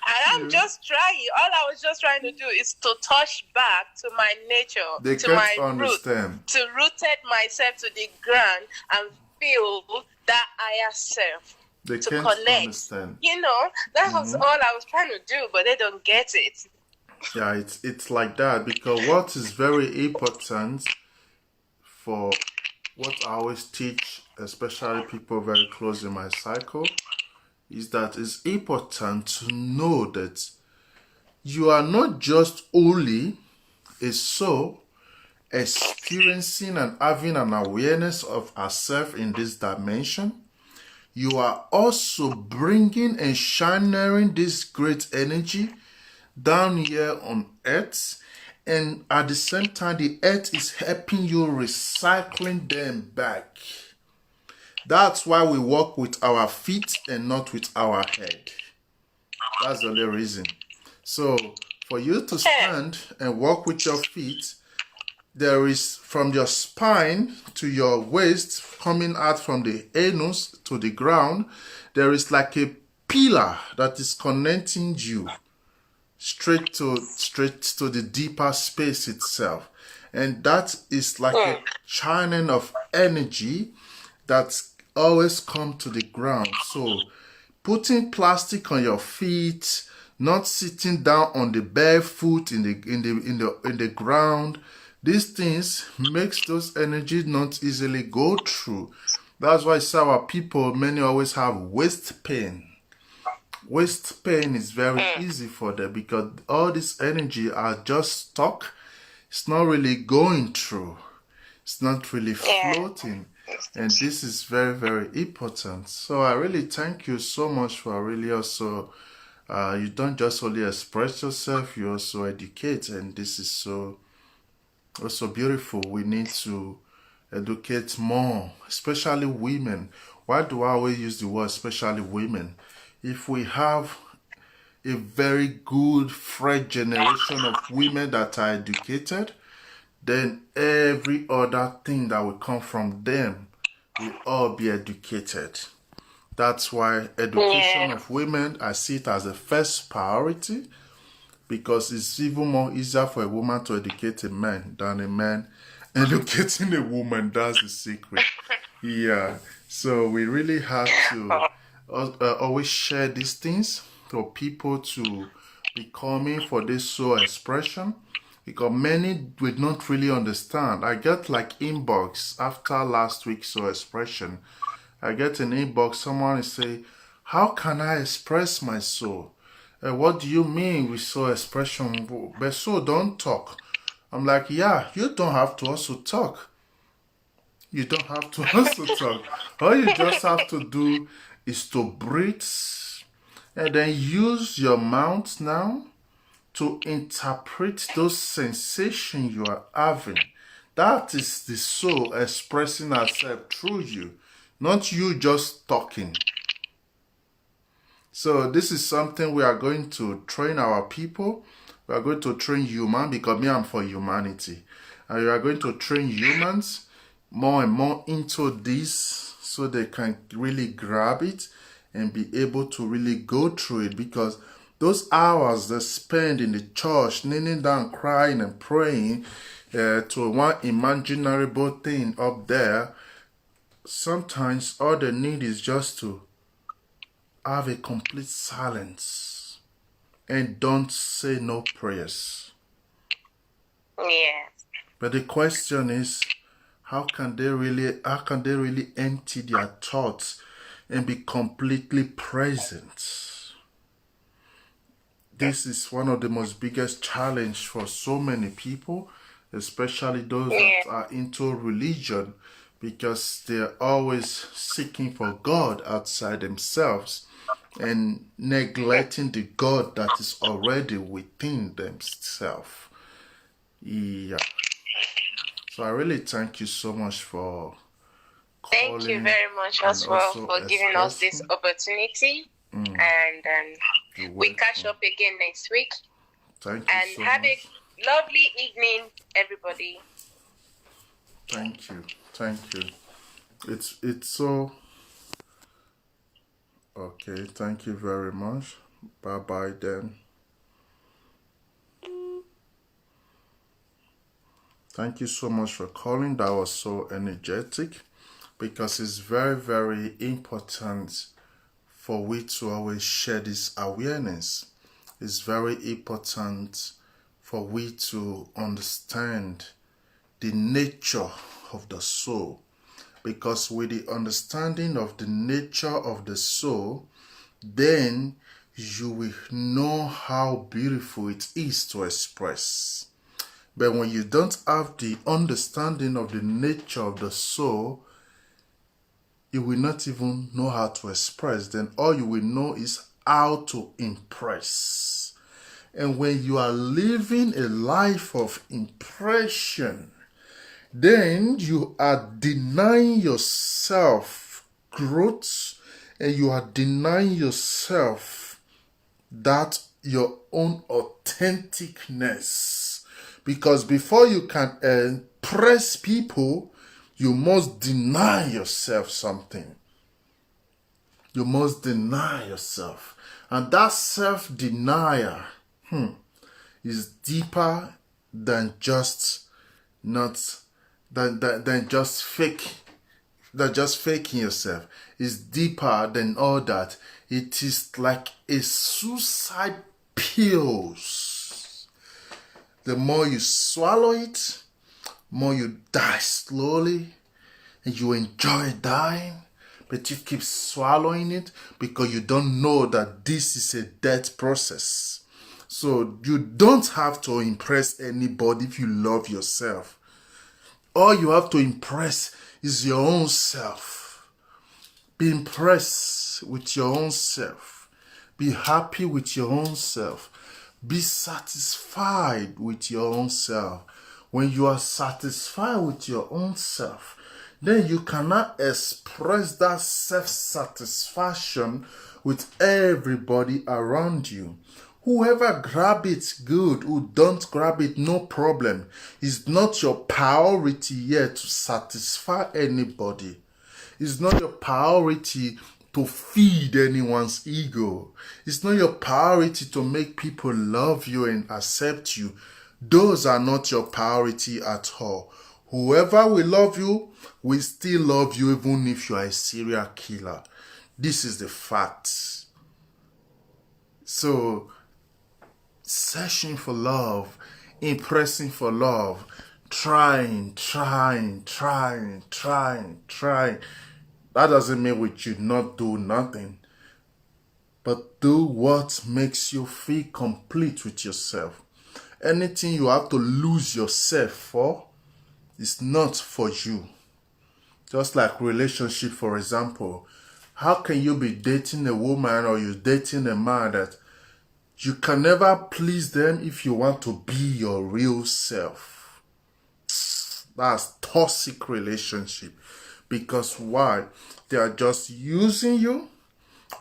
And I'm just trying. All I was just trying to do is to touch back to my nature, They to can't my understand. root, to rooted myself to the ground and feel that higher self. They to can't connect. understand. That was all I was trying to do, but they don't get it. Yeah, it's like that because what is very important for what I always teach, especially people very close in my cycle, is that it's important to know that you are not just only a soul experiencing and having an awareness of ourselves in this dimension. You are also bringing and channeling this great energy down here on earth, and at the same time the earth is helping you recycling them back. That's why we walk with our feet and not with our head. That's the only reason. So for you to stand and walk with your feet, there is from your spine to your waist, coming out from the anus to the ground, there is like a pillar that is connecting you straight to the deeper space itself. And that is like a churning of energy that's always come to the ground. So putting plastic on your feet, not sitting down on the bare foot in the ground, these things makes those energy not easily go through. That's why some our people, many always have waist pain. Waist pain is very easy for them because all this energy are just stuck. It's not really going through. It's not really floating. And this is very, very important. So I really thank you so much for really also, you don't just only express yourself, you also educate. And this is so also beautiful. We need to educate more, especially women. Why do I always use the word especially women? If we have a very good, fresh generation of women that are educated, then every other thing that will come from them will all be educated. That's why education of women, I see it as the first priority, because it's even more easier for a woman to educate a man than a man educating a woman. That's the secret. Yeah. So we really have to always share these things for people to be coming for this soul expression, because many will not really understand. I get like inbox after last week's soul expression. I get an inbox, someone is say, how can I express my soul? What do you mean with soul expression? But soul don't talk. I'm like, yeah, you don't have to also talk. You don't have to also talk. All you just have to do is to breathe and then use your mouth now to interpret those sensations you are having. That is the soul expressing herself through you, not you just talking. So this is something we are going to train our people. We are going to train human, because me, I'm for humanity. And we are going to train humans more and more into this so they can really grab it and be able to really go through it, because those hours they spend in the church, kneeling down, crying and praying to one imaginary thing up there, sometimes all they need is just to have a complete silence and don't say no prayers. Yeah. But the question is, how can they really empty their thoughts and be completely present? This is one of the most biggest challenge for so many people, especially those that are into religion, because they're always seeking for God outside themselves and neglecting the God that is already within themselves. Yeah. So I really thank you so much for calling. Thank you very much as well for giving us this opportunity. And we catch up again next week. Thank you and so have much. A lovely evening, everybody. Thank you. Thank you. It's so okay. Thank you very much. Bye bye then. Thank you so much for calling. That was so energetic, because it's very, very important for we to always share this awareness. It's very important for we to understand the nature of the soul, because with the understanding of the nature of the soul, then you will know how beautiful it is to express. But when you don't have the understanding of the nature of the soul, you will not even know how to express. Then all you will know is how to impress. And when you are living a life of impression, then you are denying yourself growth, and you are denying yourself that your own authenticness. Because before you can impress people, you must deny yourself something. You must deny yourself. And that self-denial is deeper than just not than just fake. That just faking yourself. Is deeper than all that. It is like a suicide pills. The more you swallow it, more you die slowly, and you enjoy dying, but you keep swallowing it because you don't know that this is a death process. So you don't have to impress anybody if you love yourself. All you have to impress is your own self. Be impressed with your own self. Be happy with your own self. Be satisfied with your own self. When you are satisfied with your own self, then you cannot express that self-satisfaction with everybody around you. Whoever grab it, good. Who don't grab it, no problem. It's not your priority yet to satisfy anybody. It's not your priority to feed anyone's ego. It's not your priority to make people love you and accept you. Those are not your priority at all. Whoever will love you will still love you even if you are a serial killer. This is the fact. So, searching for love, impressing for love, trying. That doesn't mean we should not do nothing. But do what makes you feel complete with yourself. Anything you have to lose yourself for is not for you. Just like relationship, for example. How can you be dating a woman or you're dating a man that you can never please them if you want to be your real self? That's toxic relationship. Because why? They are just using you,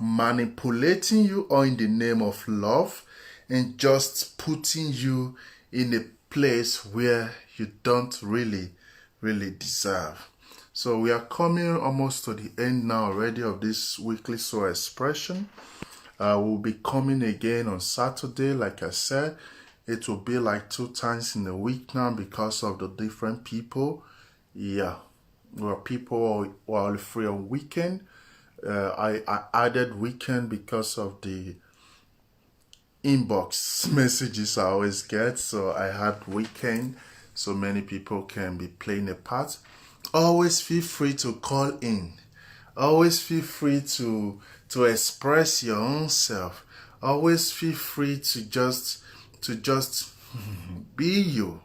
manipulating you all in the name of love, and just putting you in a place where you don't really deserve. So we are coming almost to the end now already of this weekly soul expression. We'll be coming again on Saturday. Like I said, it will be like 2 times in a week now because of the different people. Yeah, well, people who are free on weekend. I added weekend because of the inbox messages I always get. So I had weekend so many people can be playing a part. Always feel free to call in. Always feel free to express your own self. Always feel free to just be you.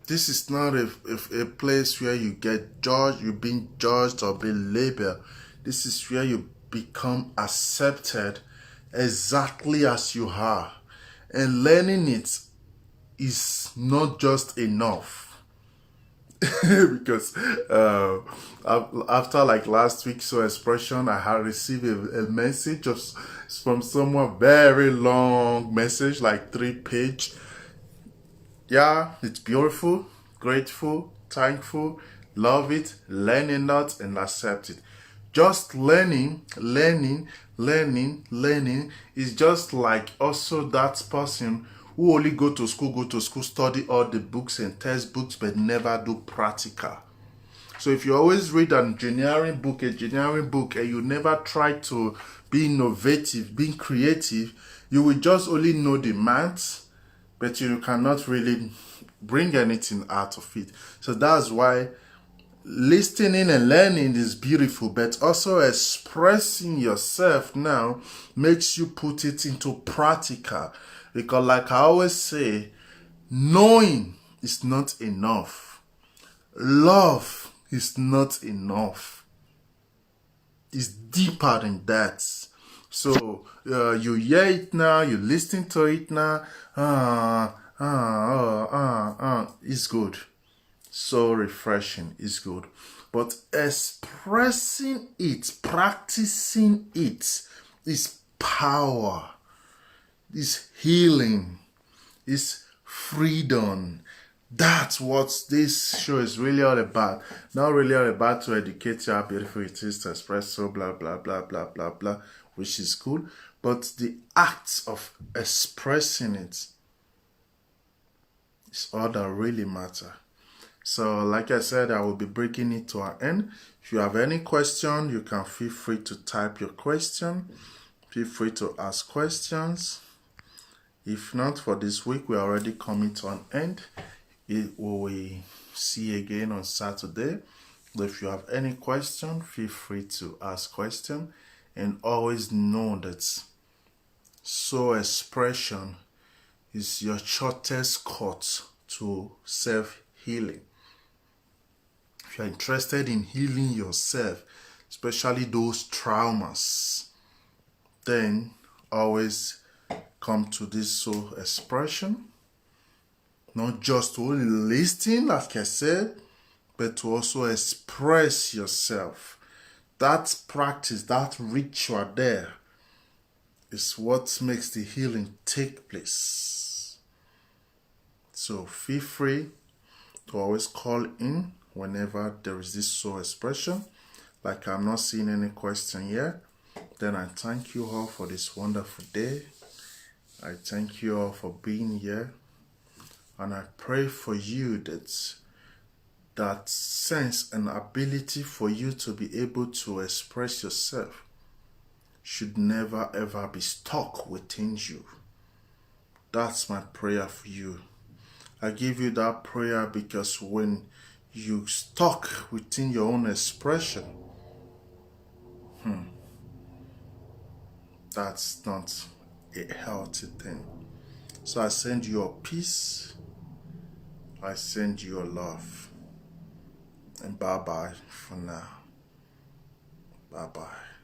This is not a place where you get judged, you're being judged or being labeled. This is where you become accepted exactly as you are. And learning it is not just enough. Because after like last week's so expression, I had received a message from someone, very long message, like 3-page. Yeah, it's beautiful, grateful, thankful, love it, learning that and accept it. Just learning is just like also that person who only go to school, study all the books and textbooks, but never do practical. So if you always read an engineering book, and you never try to be innovative, being creative, you will just only know the maths, but you cannot really bring anything out of it. So that's why listening and learning is beautiful, but also expressing yourself now makes you put it into practical. Because like I always say, knowing is not enough. Love is not enough. It's deeper than that. So you hear it now, you listen to it now. It's good. So refreshing, it's good. But expressing it, practicing it is power. Is healing, is freedom. That's what this show is really all about. Not really all about to educate you how beautiful it is to express so blah blah blah blah blah blah, which is cool. But the act of expressing it It's all that really matter. So like I said, I will be breaking it to an end. If you have any question, you can feel free to type your question. Feel free to ask questions. If not, for this week, we're already coming to an end. We will see you again on Saturday. But if you have any question, feel free to ask question. And always know that soul expression is your shortest cut to self-healing. If you're interested in healing yourself, especially those traumas, then always come to this soul expression. Not just to only listen, like I said, but to also express yourself. That practice, that ritual there, is what makes the healing take place. So feel free to always call in whenever there is this soul expression. Like I'm not seeing any question here, then I thank you all for this wonderful day. I thank you all for being here, and I pray for you that sense and ability for you to be able to express yourself should never ever be stuck within you. That's my prayer for you. I give you that prayer because when you stuck within your own expression, that's not a healthy thing. So I send you your peace. I send you your love. And bye-bye for now. Bye-bye.